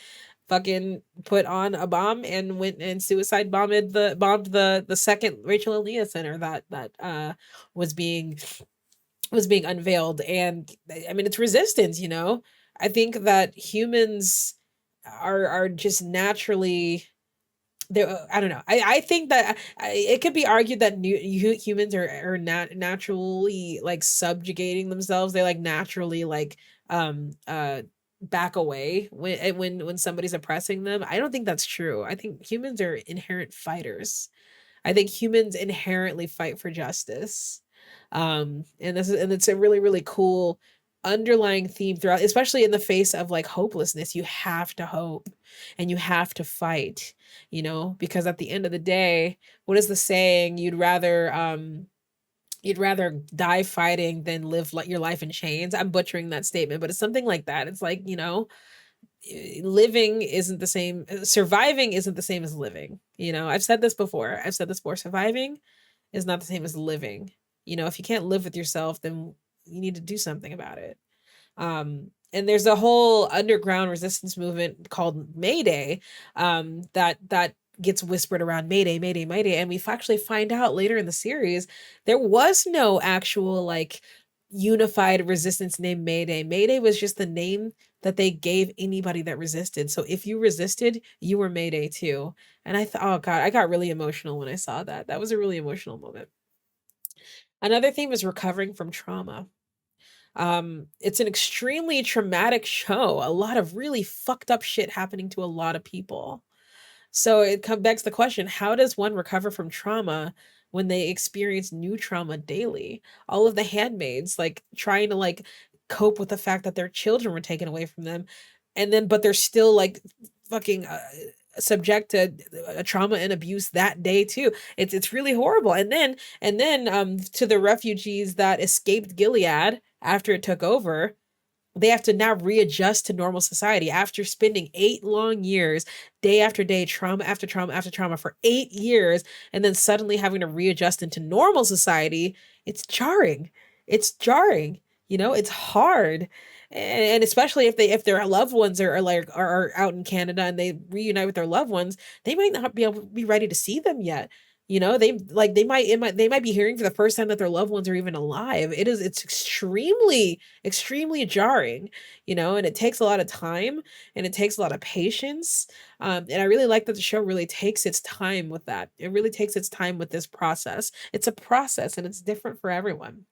fucking put on a bomb and went and suicide bombed the second Rachel and Leah Center that was being unveiled. And I mean, it's resistance, you know? I think that humans are just naturally there. I don't know. I think that it could be argued that humans are not naturally like subjugating themselves. They like naturally like back away when somebody's oppressing them. I don't think that's true. I think humans are inherent fighters. I think humans inherently fight for justice. And it's a really, really cool underlying theme throughout, especially in the face of like hopelessness. You have to hope and you have to fight, you know, because at the end of the day, what is the saying? You'd rather die fighting than live your life in chains. I'm butchering that statement, but it's something like that. It's like, you know, living isn't the same, surviving isn't the same as living. You know, I've said this before. Surviving is not the same as living. You know, if you can't live with yourself, then you need to do something about it. And there's a whole underground resistance movement called Mayday, that gets whispered around, Mayday, Mayday, Mayday. And we actually find out later in the series, there was no actual like unified resistance named Mayday. Mayday was just the name that they gave anybody that resisted. So if you resisted, you were Mayday too. And I thought, oh God, I got really emotional when I saw that. That was a really emotional moment. Another theme is recovering from trauma. It's an extremely traumatic show. A lot of really fucked up shit happening to a lot of people. So it begs the question, how does one recover from trauma when they experience new trauma daily? All of the handmaids like trying to like cope with the fact that their children were taken away from them, and then but they're still like fucking subject to trauma and abuse that day too. It's really horrible. And then to the refugees that escaped Gilead after it took over, they have to now readjust to normal society after spending 8 long years, day after day, trauma after trauma after trauma for 8 years, and then suddenly having to readjust into normal society. It's jarring. It's jarring. You know, it's hard. And especially if their loved ones are out in Canada and they reunite with their loved ones, they might not be able to be ready to see them yet. You know, they might be hearing for the first time that their loved ones are even alive. It's extremely jarring, you know, and it takes a lot of time and it takes a lot of patience. And I really like that the show really takes its time with that. It really takes its time with this process. It's a process and it's different for everyone.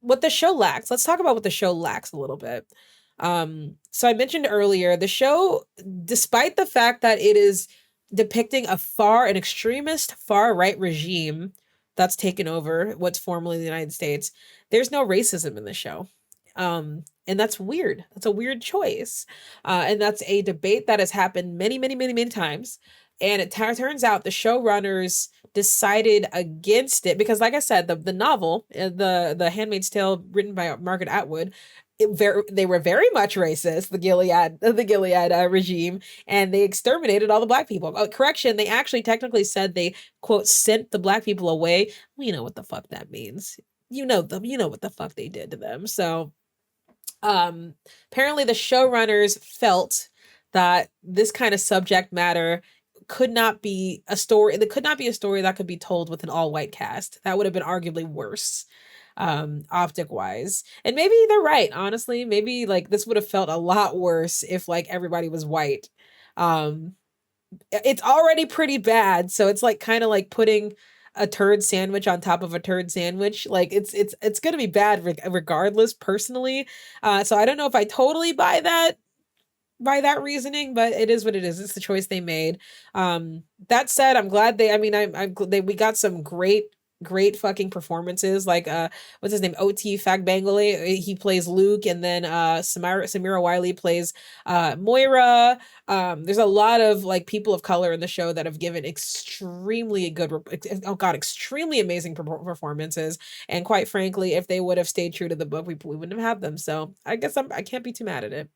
What the show lacks. Let's talk about what the show lacks a little bit. So I mentioned earlier, the show, despite the fact that it is depicting an extremist far right regime that's taken over what's formerly the United States. There's no racism in the show. And that's weird. That's a weird choice. And that's a debate that has happened many, many, many, many times. And it turns out the showrunners decided against it because, like I said, the novel, the Handmaid's Tale, written by Margaret Atwood, they were very much racist. The Gilead regime, and they exterminated all the black people. Oh, correction, they actually technically said they quote sent the black people away. Well, you know what the fuck that means. You know what the fuck they did to them. So apparently the showrunners felt that this kind of subject matter could not be a story. It could not be a story that could be told with an all-white cast. That would have been arguably worse, optic wise. And maybe they're right, honestly. Maybe like this would have felt a lot worse if like everybody was white. Um, it's already pretty bad, so it's like kind of like putting a turd sandwich on top of a turd sandwich. Like it's gonna be bad regardless, personally. So I don't know if I totally buy that reasoning, but it is what it is. It's the choice they made. That said, I'm glad they. I mean, we got some great fucking performances. Like what's his name? OT Fagbangle. He plays Luke, and then Samira Wiley plays Moira. There's a lot of like people of color in the show that have given extremely good, extremely amazing performances. And quite frankly, if they would have stayed true to the book, we wouldn't have had them. So I guess I can't be too mad at it.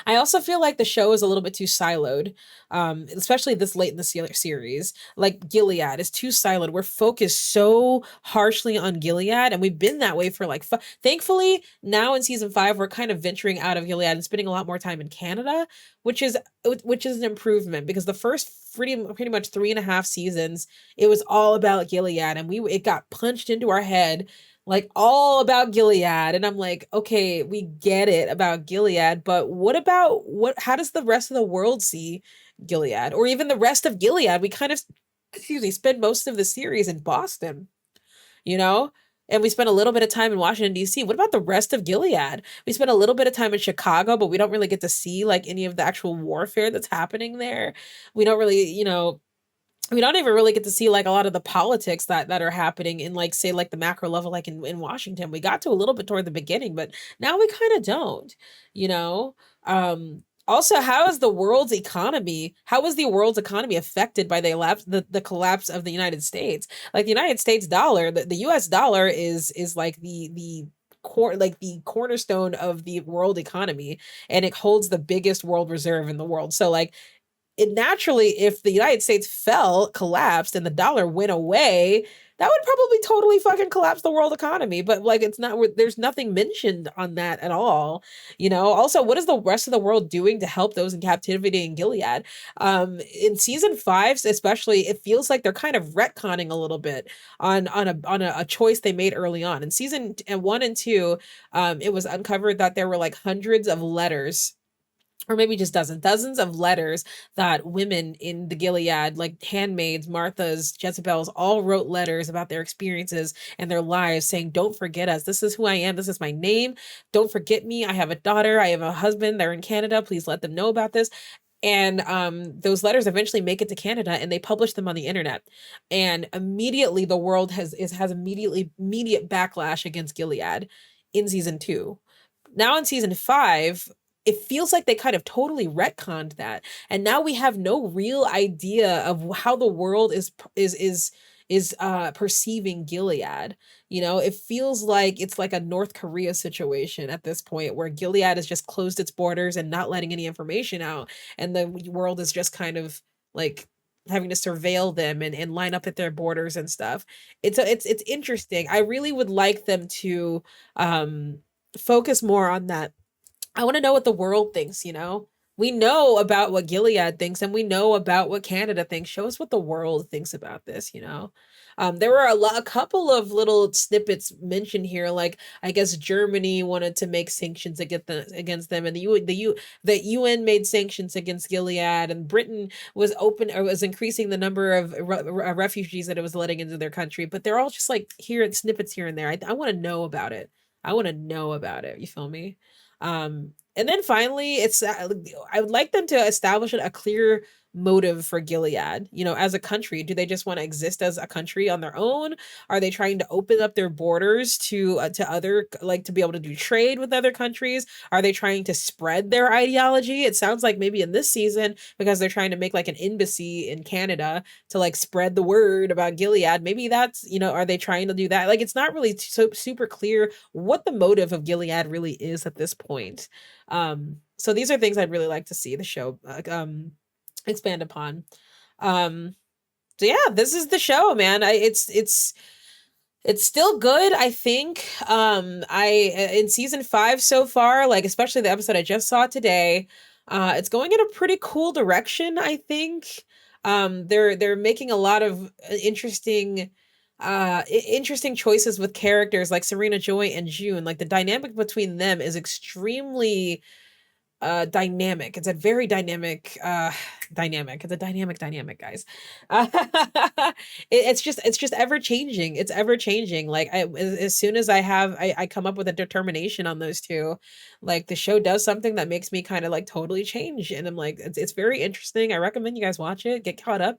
I also feel like the show is a little bit too siloed, especially this late in the series. Like Gilead is too siloed. We're focused so harshly on Gilead, and we've been that way for like. Thankfully, now in season 5, we're kind of venturing out of Gilead and spending a lot more time in Canada, which is an improvement because the first pretty much 3.5 seasons, it was all about Gilead, and it got punched into our head like all about Gilead. And I'm like, okay, we get it about Gilead, but how does the rest of the world see Gilead, or even the rest of Gilead? We kind of, excuse me, spend most of the series in Boston, you know? And we spent a little bit of time in Washington, D.C. What about the rest of Gilead? We spent a little bit of time in Chicago, but we don't really get to see like any of the actual warfare that's happening there. We don't really, we don't even really get to see like a lot of the politics that are happening in like say like the macro level, like in Washington. We got to a little bit toward the beginning, but now we kind of don't, you know. Also, how was the world's economy affected by the collapse of the United States? Like the United States dollar, the US dollar is like the cornerstone of the world economy, and it holds the biggest world reserve in the world. So like it naturally, if the United States collapsed, and the dollar went away, that would probably totally fucking collapse the world economy. But like, it's not, there's nothing mentioned on that at all. Also, what is the rest of the world doing to help those in captivity in Gilead? In season 5, especially, it feels like they're kind of retconning a little bit on a choice they made early on. In season 1 and 2, it was uncovered that there were like hundreds of letters, or maybe just dozens of letters that women in the Gilead, like handmaids, Marthas, Jezebels, all wrote letters about their experiences and their lives, saying, "Don't forget us. This is who I am. This is my name. Don't forget me. I have a daughter. I have a husband. They're in Canada. Please let them know about this." And those letters eventually make it to Canada, and they publish them on the internet. And immediately the world has immediate backlash against Gilead in season 2. Now in season 5, it feels like they kind of totally retconned that, and now we have no real idea of how the world is perceiving Gilead. It feels like it's like a North Korea situation at this point, where Gilead has just closed its borders and not letting any information out, and the world is just kind of like having to surveil them and line up at their borders and stuff. It's interesting. I really would like them to focus more on that. I want to know what the world thinks. We know about what Gilead thinks, and we know about what Canada thinks. Show us what the world thinks about this. There were a couple of little snippets mentioned here, like I guess Germany wanted to make sanctions against them, and the UN made sanctions against Gilead, and Britain was increasing the number of refugees that it was letting into their country. But they're all just like snippets here and there. I want to know about it. I want to know about it. You feel me? And then finally, I would like them to establish a clear motive for Gilead. You know, as a country, do they just want to exist as a country on their own? Are they trying to open up their borders to other, like, to be able to do trade with other countries? Are they trying to spread their ideology? It sounds like maybe in this season, because they're trying to make like an embassy in Canada to like spread the word about Gilead. Maybe that's, you know, are they trying to do that? Like, it's not really so super clear what the motive of Gilead really is at this point. So these are things I'd really like to see the show expand upon. Um, so yeah, this is the show, man. It's still good, I think. I in season 5 so far, like especially the episode I just saw today, it's going in a pretty cool direction, I think. They're making a lot of interesting choices with characters like Serena Joy and June. Like the dynamic between them is extremely dynamic. It's a very dynamic. It's a dynamic, guys. It's just ever changing. It's ever changing. Like as soon as I come up with a determination on those two, like the show does something that makes me kind of like totally change, and I'm like, it's very interesting. I recommend you guys watch it, get caught up.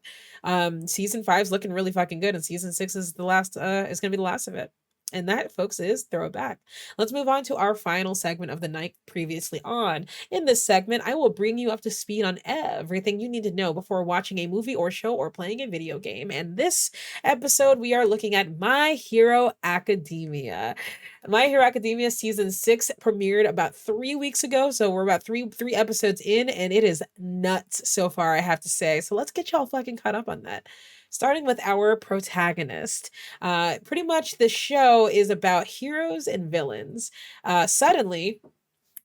Season 5's looking really fucking good, and season 6 is the last is gonna be the last of it. And that, folks, is Throwback. Let's move on to our final segment of the night, previously on. In this segment, I will bring you up to speed on everything you need to know before watching a movie or show or playing a video game. And this episode, we are looking at My Hero Academia. My Hero Academia season 6 premiered about 3 weeks ago, so we're about three episodes in, and it is nuts so far, I have to say. So let's get y'all fucking caught up on that. Starting with our protagonist. Pretty much the show is about heroes and villains. Suddenly,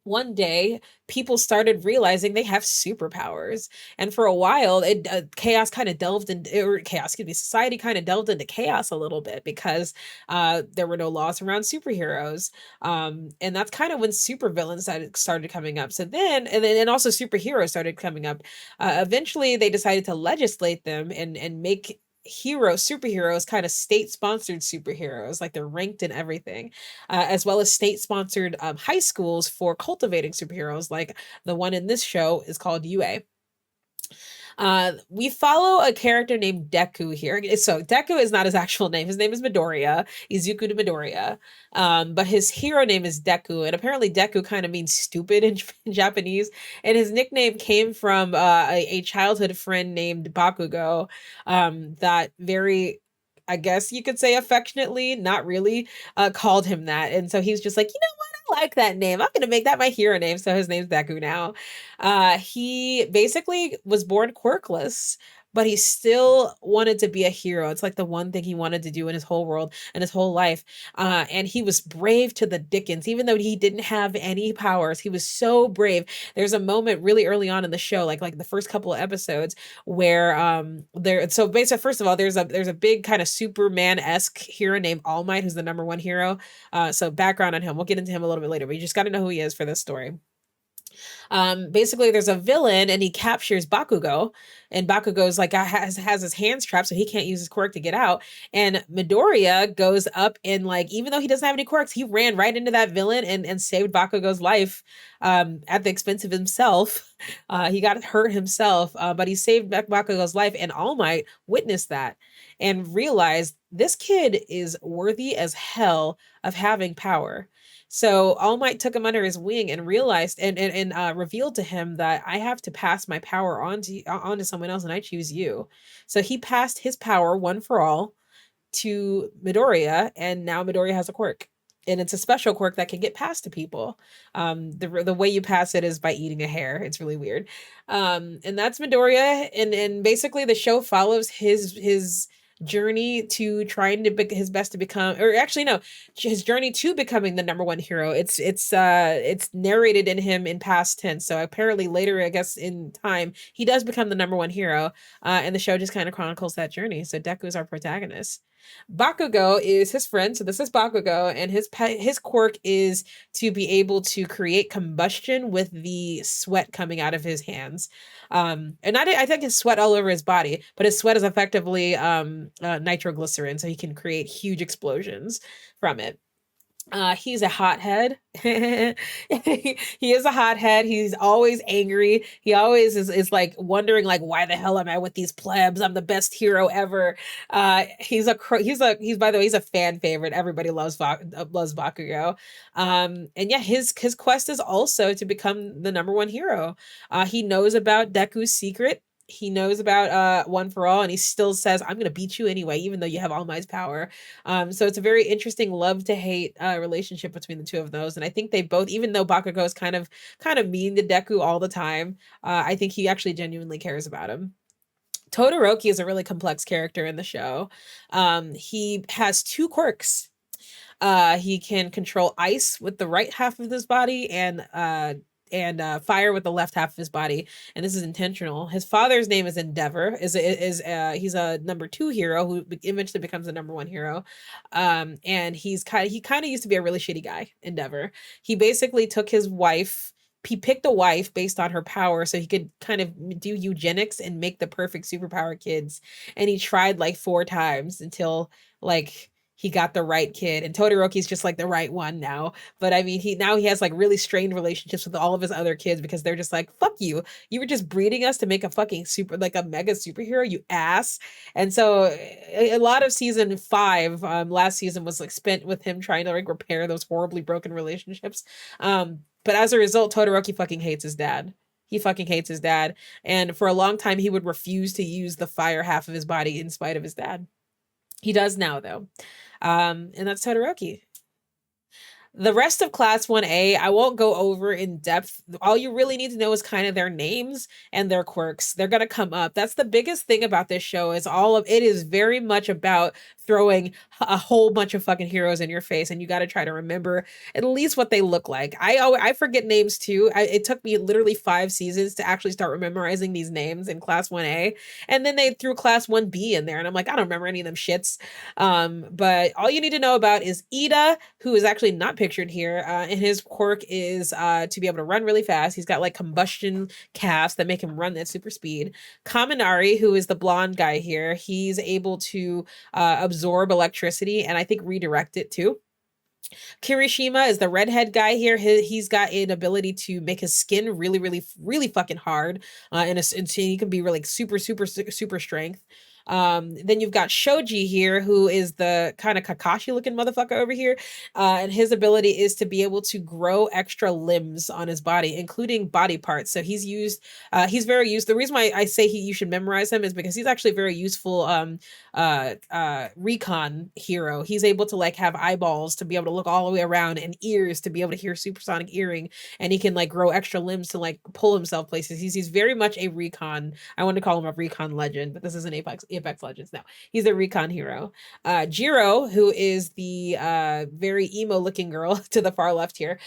one day, people started realizing they have superpowers, and for a while, chaos kind of delved into, or chaos, excuse me, society kind of delved into chaos a little bit because there were no laws around superheroes, and that's kind of when supervillains started coming up. So then, and also superheroes started coming up. Eventually, they decided to legislate them and make superheroes kind of state-sponsored superheroes, like they're ranked and everything, as well as state-sponsored high schools for cultivating superheroes, like the one in this show is called UA. We follow a character named Deku here. So Deku is not his actual name. His name is Midoriya, Izuku de Midoriya. But his hero name is Deku, and apparently Deku kind of means stupid in Japanese. And his nickname came from a childhood friend named Bakugo, that very, I guess you could say affectionately, not really, called him that. And so he's just like, you know what? I like that name. I'm gonna make that my hero name. So his name's Deku now. He basically was born quirkless, but he still wanted to be a hero. It's like the one thing he wanted to do in his whole world and his whole life. And he was brave to the dickens, even though he didn't have any powers. He was so brave. There's a moment really early on in the show, like the first couple of episodes, where so basically, first of all, there's a big kind of Superman-esque hero named All Might, who's the number one hero. So background on him, we'll get into him a little bit later, but you just got to know who he is for this story. Basically there's a villain and he captures Bakugo, and Bakugo's like has his hands trapped, so he can't use his quirk to get out. And Midoriya goes up and, like, even though he doesn't have any quirks, he ran right into that villain and saved Bakugo's life, at the expense of himself. He got hurt himself, but he saved Bakugo's life, and All Might witnessed that and realized this kid is worthy as hell of having power. So All Might took him under his wing and realized and revealed to him that I have to pass my power onto someone else, and I choose you. So he passed his power one for all to Midoriya, and now Midoriya has a quirk. And it's a special quirk that can get passed to people. The way you pass it is by eating a hair. It's really weird. And that's Midoriya, and basically the show follows his journey to trying to his best to become, or actually no, his journey to becoming the number one hero. It's narrated in him in past tense, so apparently later, I guess in time, he does become the number one hero, and the show just kind of chronicles that journey. So Deku is our protagonist. Bakugo is his friend, so this is Bakugo, and his quirk is to be able to create combustion with the sweat coming out of his hands. And I think his sweat all over his body, but his sweat is effectively nitroglycerin, so he can create huge explosions from it. He's a hothead. He is a hothead. He's always angry. He always is like wondering like, why the hell am I with these plebs? I'm the best hero ever. He's by the way, he's a fan favorite. Everybody loves Bakugo. And yeah, his quest is also to become the number one hero. He knows about Deku's secret. He knows about One for All, and he still says, I'm gonna beat you anyway, even though you have All Might's power. So it's a very interesting love to hate relationship between the two of those. And I think they both, even though Bakugo is kind of mean to Deku all the time, I think he actually genuinely cares about him. Todoroki is a really complex character in the show. He has two quirks. He can control ice with the right half of his body and fire with the left half of his body, and this is intentional. His father's name is Endeavor. He's a number two hero who eventually becomes the number one hero, and he kind of used to be a really shitty guy. Endeavor. He basically took his wife. He picked a wife based on her power so he could kind of do eugenics and make the perfect superpower kids. And he tried like four times until like he got the right kid. And Todoroki's just like the right one now. But I mean, he has like really strained relationships with all of his other kids because they're just like, fuck you. You were just breeding us to make a fucking like a mega superhero, you ass. And so a lot of season five, last season was like spent with him trying to like repair those horribly broken relationships. But as a result, Todoroki fucking hates his dad. He fucking hates his dad. And for a long time, he would refuse to use the fire half of his body in spite of his dad. He does now, though. And that's Todoroki. The rest of Class 1A, I won't go over in depth. All you really need to know is kind of their names and their quirks. They're going to come up. That's the biggest thing about this show is all of it is very much about throwing a whole bunch of fucking heroes in your face, and you got to try to remember at least what they look like. I forget names too. It took me literally 5 seasons to actually start memorizing these names in Class 1A, and then they threw Class 1B in there, and I'm like, I don't remember any of them shits. But all you need to know about is Ida, who is actually not pictured here, and his quirk is to be able to run really fast. He's got like combustion calves that make him run at super speed. Kaminari, who is the blonde guy here, he's able to absorb electricity and I think redirect it too. Kirishima is the redhead guy here. He's got an ability to make his skin really, really, really fucking hard, and so he can be really super, super, super strength. Then you've got Shoji here, who is the kind of Kakashi looking motherfucker over here. And his ability is to be able to grow extra limbs on his body, including body parts. So he's very used. The reason why I say you should memorize him is because he's actually a very useful recon hero. He's able to like have eyeballs to be able to look all the way around and ears to be able to hear supersonic earring, and he can like grow extra limbs to like pull himself places. He's very much a recon. I want to call him a recon legend, but this is an Apex Legends now. He's a recon hero. Jiro, who is the very emo looking girl to the far left here,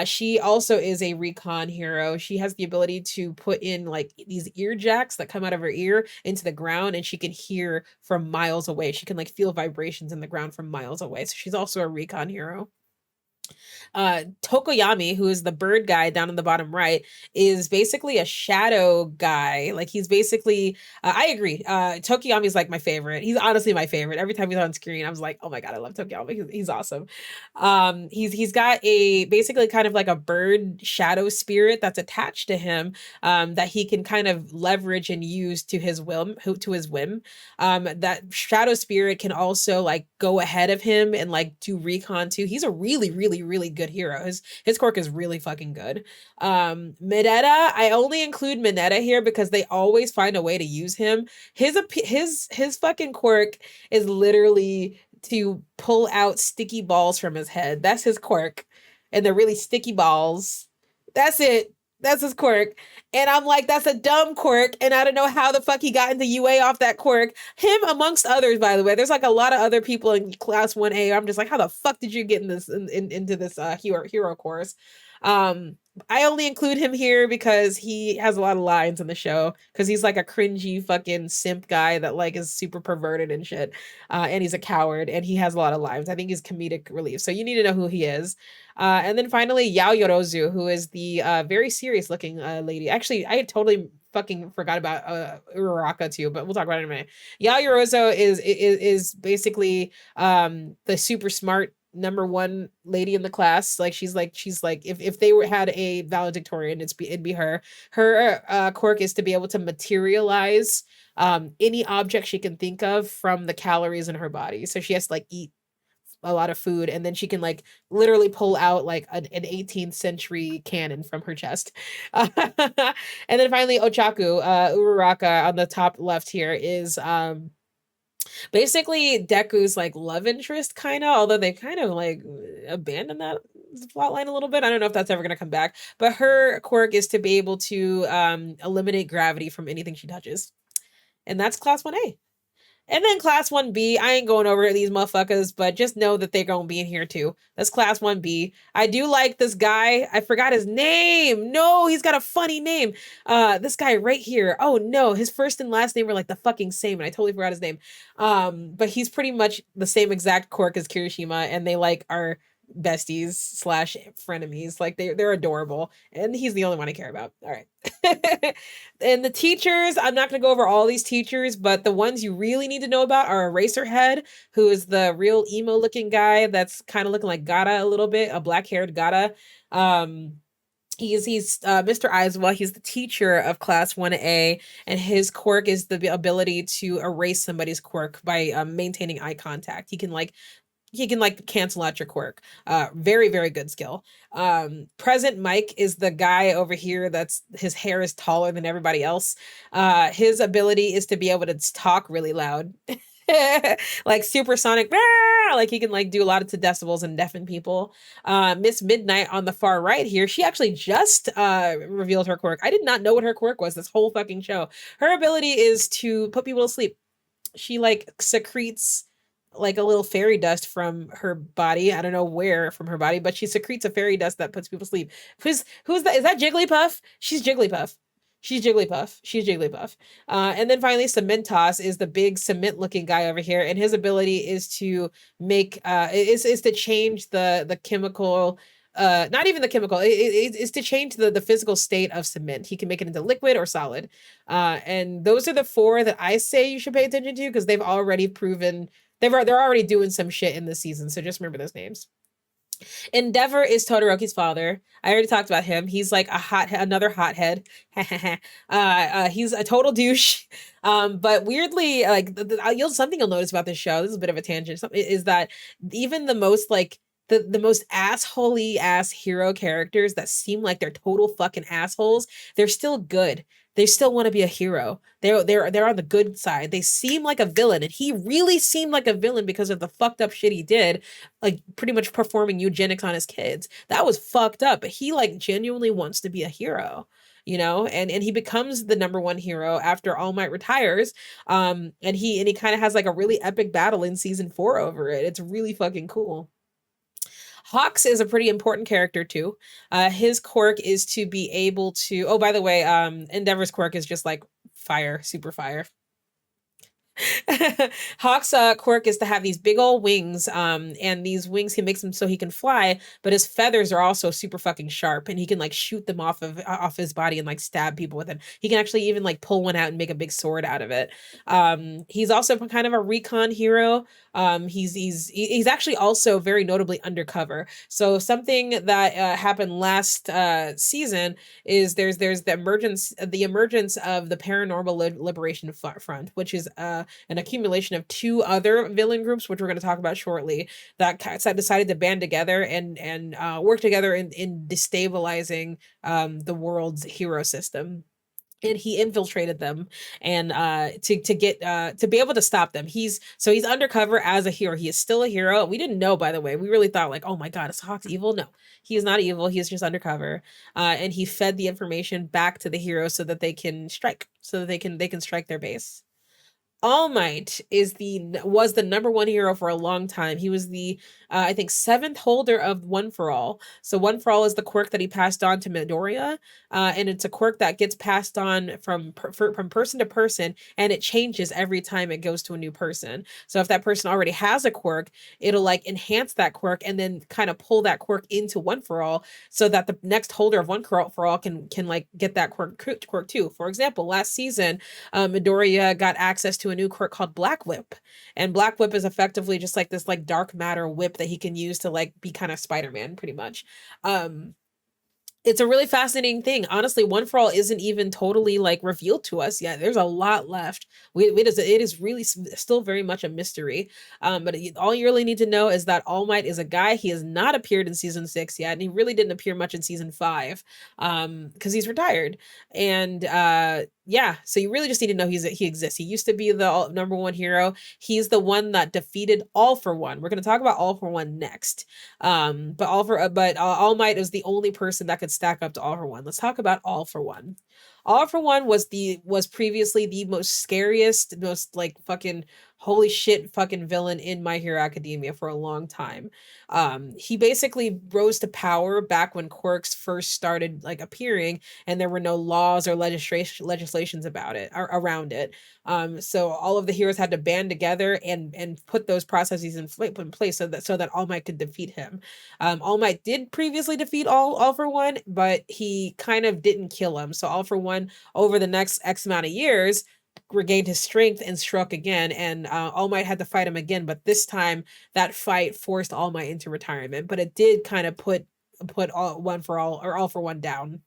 she also is a recon hero. She has the ability to put in like these ear jacks that come out of her ear into the ground, and she can hear from miles away. She can like feel vibrations in the ground from miles away. So she's also a recon hero. Tokoyami, who is the bird guy down in the bottom right, is basically a shadow guy. Like he's basically, I agree. Tokoyami is like my favorite. He's honestly my favorite. Every time he's on screen, I was like, oh my god, I love Tokoyami. He's awesome. He's got a basically kind of like a bird shadow spirit that's attached to him, that he can kind of leverage and use to his whim. That shadow spirit can also like go ahead of him and like do recon too. He's a really, really, really good hero. His quirk is really fucking good. Mineta, I only include Mineta here because they always find a way to use him. His fucking quirk is literally to pull out sticky balls from his head. That's his quirk. And they're really sticky balls. That's it. That's his quirk. And I'm like, that's a dumb quirk. And I don't know how the fuck he got into UA off that quirk. Him amongst others, by the way. There's like a lot of other people in Class 1A. I'm just like, how the fuck did you get in this into this hero course? I only include him here because he has a lot of lines in the show, because he's like a cringy fucking simp guy that like is super perverted and shit. And he's a coward and he has a lot of lines. I think he's comedic relief. So you need to know who he is. And then finally, Yaoyorozu, who is the very serious looking lady. Actually, I had totally fucking forgot about Uraraka too, but we'll talk about it in a minute. Yaoyorozu is basically the super smart number one lady in the class. She's like if they were had a valedictorian, it'd be her. Her quirk is to be able to materialize any object she can think of from the calories in her body. So she has to like eat a lot of food, and then she can like literally pull out like an 18th century cannon from her chest. And then finally Ochaku, Uraraka on the top left here is basically Deku's like love interest kind of, although they kind of like abandoned that plot line a little bit. I don't know if that's ever going to come back, but her quirk is to be able to eliminate gravity from anything she touches. And that's class 1A. And then class 1B, I ain't going over these motherfuckers, but just know that they're going to be in here too. That's class 1B. I do like this guy. I forgot his name. No, he's got a funny name. This guy right here. Oh no, his first and last name were like the fucking same, and I totally forgot his name. But he's pretty much the same exact quirk as Kirishima, and they like are besties slash frenemies. Like they're adorable, and he's the only one I care about. All right. And the teachers, I'm not going to go over all these teachers, but the ones you really need to know about are Eraserhead, who is the real emo looking guy that's kind of looking like Gaara a little bit, a black haired Gaara. He's Mr. Aizawa. He's the teacher of class 1A, and his quirk is the ability to erase somebody's quirk by maintaining eye contact. He can like cancel out your quirk. Very, very good skill. Present Mike is the guy over here that's his hair is taller than everybody else. His ability is to be able to talk really loud. Like supersonic, like he can like do a lot of decibels and deafen people. Miss Midnight on the far right here, she actually just revealed her quirk. I did not know what her quirk was this whole fucking show. Her ability is to put people to sleep. She like secretes like a little fairy dust from her body. I don't know where from her body, but she secretes a fairy dust that puts people to sleep. Who's that? Is that Jigglypuff? She's Jigglypuff. She's Jigglypuff. She's Jigglypuff. And then finally, Cementos is the big cement looking guy over here, and his ability is to make is to change the chemical. Not even the chemical. It's to change the physical state of cement. He can make it into liquid or solid. And those are the four that I say you should pay attention to because they've already proven they're already doing some shit in this season. So just remember those names. Endeavor is Todoroki's father. I already talked about him. He's like another hothead. He's a total douche. But weirdly, like something you'll notice about this show. This is a bit of a tangent. Is that even the most like the most assholey ass hero characters that seem like they're total fucking assholes, they're still good. They still want to be a hero. They're on the good side. They seem like a villain, and he really seemed like a villain because of the fucked up shit he did, like pretty much performing eugenics on his kids. That was fucked up, but he like genuinely wants to be a hero, you know, and he becomes the number one hero after All Might retires. And he kind of has like a really epic battle in season 4 over it. It's really fucking cool. Hawks is a pretty important character too. His quirk is to be able to, oh, by the way, Endeavor's quirk is just like fire, super fire. Hawk's quirk is to have these big old wings, and these wings he makes them so he can fly, but his feathers are also super fucking sharp, and he can like shoot them off his body and like stab people with it. He can actually even like pull one out and make a big sword out of it. He's also kind of a recon hero. He's actually also very notably undercover. So something that happened last season is there's the emergence of the Paranormal Liberation Front, which is an accumulation of 2 other villain groups, which we're going to talk about shortly, that decided to band together and work together in destabilizing the world's hero system. And he infiltrated them, and to be able to stop them. He's undercover as a hero. He is still a hero. We didn't know, by the way. We really thought like, oh my god, is Hawks evil? No, he is not evil. He is just undercover. And he fed the information back to the heroes so that they can strike, so that they can strike their base. All Might was the number one hero for a long time. He was the I think 7th holder of One for All. So One for All is the quirk that he passed on to Midoriya, and it's a quirk that gets passed on from person to person, and it changes every time it goes to a new person. So if that person already has a quirk, it'll like enhance that quirk and then kind of pull that quirk into One for All, so that the next holder of One for All can like get that quirk too. For example, last season, Midoriya got access to a new quirk called Black Whip. And Black Whip is effectively just like this like dark matter whip that he can use to like be kind of Spider-Man pretty much. It's a really fascinating thing. Honestly, One for All isn't even totally like revealed to us yet. There's a lot left. It is really still very much a mystery. But all you really need to know is that All Might is a guy. He has not appeared in season 6 yet, and he really didn't appear much in season 5, because he's retired. And yeah, so you really just need to know he exists. He used to be the #1 hero. He's the one that defeated All for One. We're going to talk about All for One next. But All Might is the only person that could stack up to All for One. Let's talk about All for One. All for One was previously the most scariest, most like fucking holy shit fucking villain in My Hero Academia for a long time. He basically rose to power back when quirks first started like appearing, and there were no laws or legislations about it or around it. So all of the heroes had to band together and put those processes in place so that All Might could defeat him. All Might did previously defeat All for One, but he kind of didn't kill him. So All for One, over the next X amount of years, regained his strength and struck again, and All Might had to fight him again. But this time, that fight forced All Might into retirement. But it did kind of put One for All or All for One down.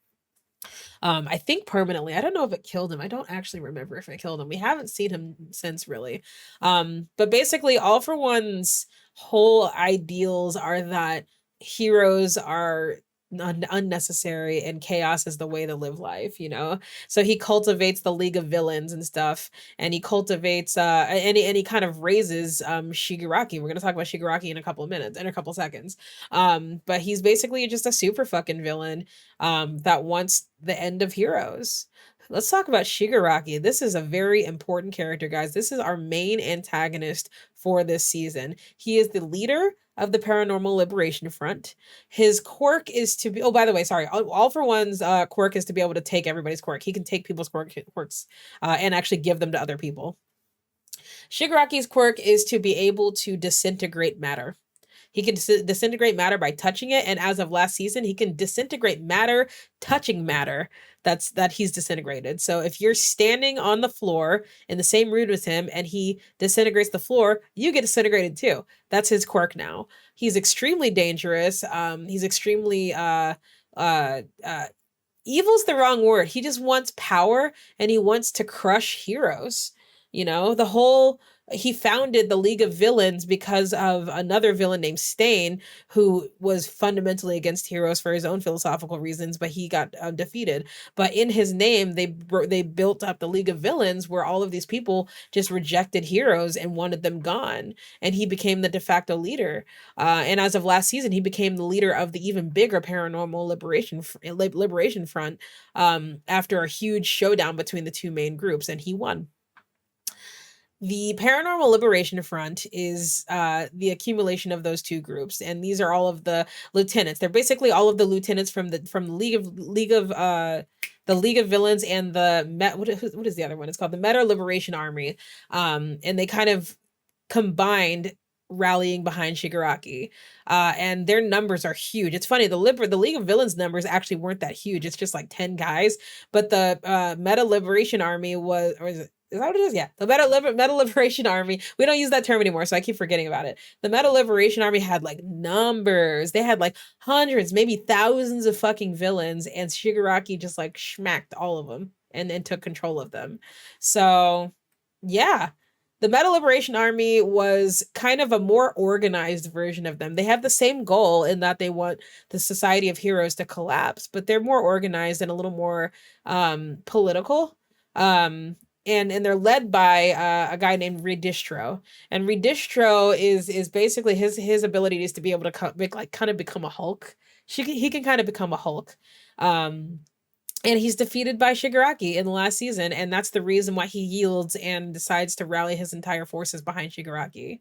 I think permanently. I don't know if it killed him. I don't actually remember if it killed him. We haven't seen him since, really. But basically, All for One's whole ideals are that heroes are unnecessary and chaos is the way to live life, you know? So he cultivates the League of Villains and stuff, and he cultivates and he kind of raises Shigaraki. We're gonna talk about Shigaraki in a couple of minutes, in a couple seconds. But he's basically just a super fucking villain that wants the end of heroes. Let's talk about Shigaraki. This is a very important character, guys. This is our main antagonist for this season. He is the leader of the Paranormal Liberation Front. His quirk is to be, oh, by the way, sorry, All for One's quirk is to be able to take everybody's quirk. He can take people's quirks and actually give them to other people. Shigaraki's quirk is to be able to disintegrate matter. He can disintegrate matter by touching it, and as of last season, he can disintegrate matter touching matter that he's disintegrated. So if you're standing on the floor in the same room with him and he disintegrates the floor, you get disintegrated too. That's his quirk now. He's extremely dangerous. He's extremely evil's the wrong word. He just wants power and he wants to crush heroes. You know, he founded the League of Villains because of another villain named Stain, who was fundamentally against heroes for his own philosophical reasons, but he got defeated. But in his name, they built up the League of Villains, where all of these people just rejected heroes and wanted them gone. And he became the de facto leader. And as of last season, he became the leader of the even bigger Paranormal Liberation Front after a huge showdown between the two main groups, and he won. The Paranormal Liberation Front is the accumulation of those two groups, and these are all of the lieutenants. They're basically all of the lieutenants from the League of Villains and what is the other one? It's called the Meta Liberation Army, and they kind of combined rallying behind Shigaraki, and their numbers are huge. It's funny, the League of Villains numbers actually weren't that huge. It's just like 10 guys, but the Meta Liberation Army is that what it is? Yeah. The Meta Liberation Army. We don't use that term anymore, so I keep forgetting about it. The Meta Liberation Army had like numbers. They had like hundreds, maybe thousands of fucking villains, and Shigaraki just like smacked all of them and then took control of them. So, yeah. The Meta Liberation Army was kind of a more organized version of them. They have the same goal in that they want the Society of Heroes to collapse, but they're more organized and a little more political. And they're led by a guy named Redistro, and Redistro is basically his ability is to be able to kind of become a Hulk. He can kind of become a Hulk, and he's defeated by Shigaraki in the last season, and that's the reason why he yields and decides to rally his entire forces behind Shigaraki.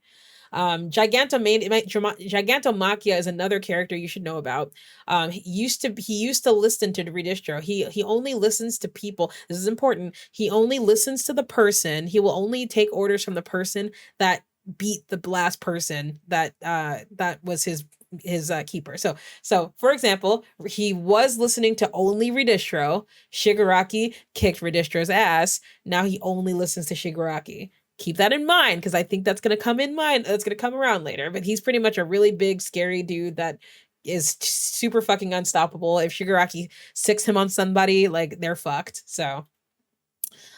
Gigantomachia is another character you should know about. He used to listen to Redistro. He only listens to people. This is important. He only listens to the person. He will only take orders from the person that beat the last person that was his keeper. So for example, he was listening to only Redistro. Shigaraki kicked Redistro's ass. Now he only listens to Shigaraki. keep that in mind, because I think that's going to come in mind. That's going to come around later. But he's pretty much a really big, scary dude that is super fucking unstoppable. If Shigaraki sicks him on somebody, like, they're fucked. So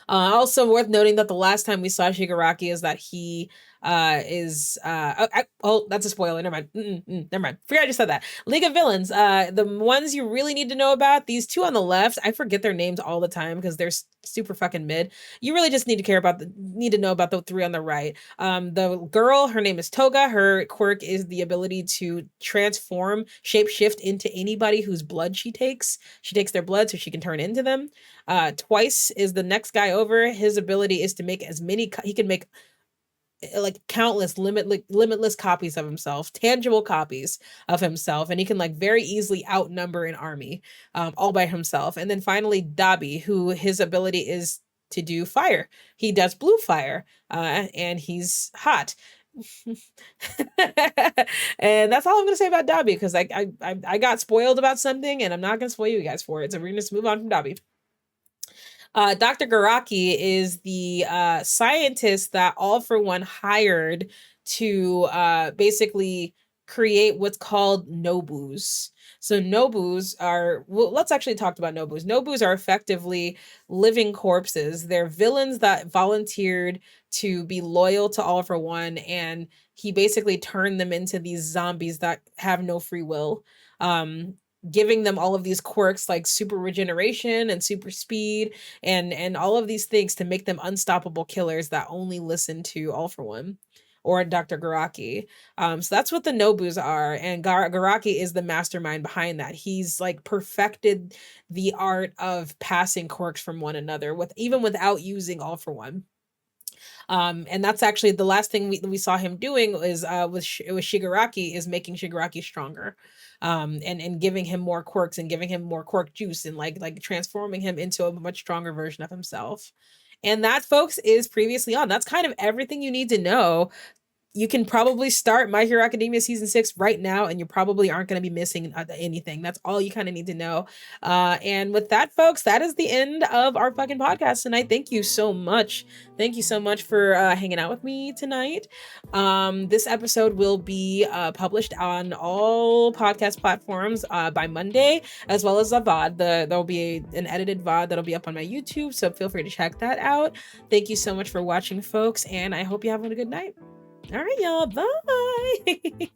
also worth noting that the last time we saw Shigaraki is that he that's a spoiler. Never mind. Never mind. Forgot I just said that. League of Villains. The ones you really need to know about, these two on the left, I forget their names all the time because they're super fucking mid. You really just need to know about the three on the right. The girl, her name is Toga. Her quirk is the ability to transform, shapeshift into anybody whose blood she takes. She takes their blood so she can turn into them. Twice is the next guy over. His ability is to make he can make like countless limitless copies of himself, tangible copies of himself, and he can like very easily outnumber an army all by himself. And then finally Dabi, who his ability is to do fire. He does blue fire, and he's hot. And that's all I'm gonna say about Dabi, because I got spoiled about something and I'm not gonna spoil you guys for it, so we're gonna just move on from Dabi. Dr. Garaki is the scientist that All For One hired to basically create what's called Nobus. So Nobus are, well, let's actually talk about Nobus. Nobus are effectively living corpses. They're villains that volunteered to be loyal to All For One, and he basically turned them into these zombies that have no free will. Giving them all of these quirks like super regeneration and super speed and all of these things to make them unstoppable killers that only listen to All For One or Dr. Garaki. So that's what the Nobus are, and Garaki is the mastermind behind that. He's like perfected the art of passing quirks from one another even without using All For One. And that's actually the last thing we saw him doing is with Shigaraki, is making Shigaraki stronger, and giving him more quirks and giving him more quirk juice and like transforming him into a much stronger version of himself. And that, folks, is Previously On. That's kind of everything you need to know. You can probably start My Hero Academia season 6 right now, and you probably aren't going to be missing anything. That's all you kind of need to know. And with that, folks, that is the end of our fucking podcast tonight. Thank you so much. Thank you so much for hanging out with me tonight. This episode will be published on all podcast platforms by Monday, as well as a VOD. There'll be an edited VOD that'll be up on my YouTube, so feel free to check that out. Thank you so much for watching, folks, and I hope you have a good night. All right, y'all. Bye.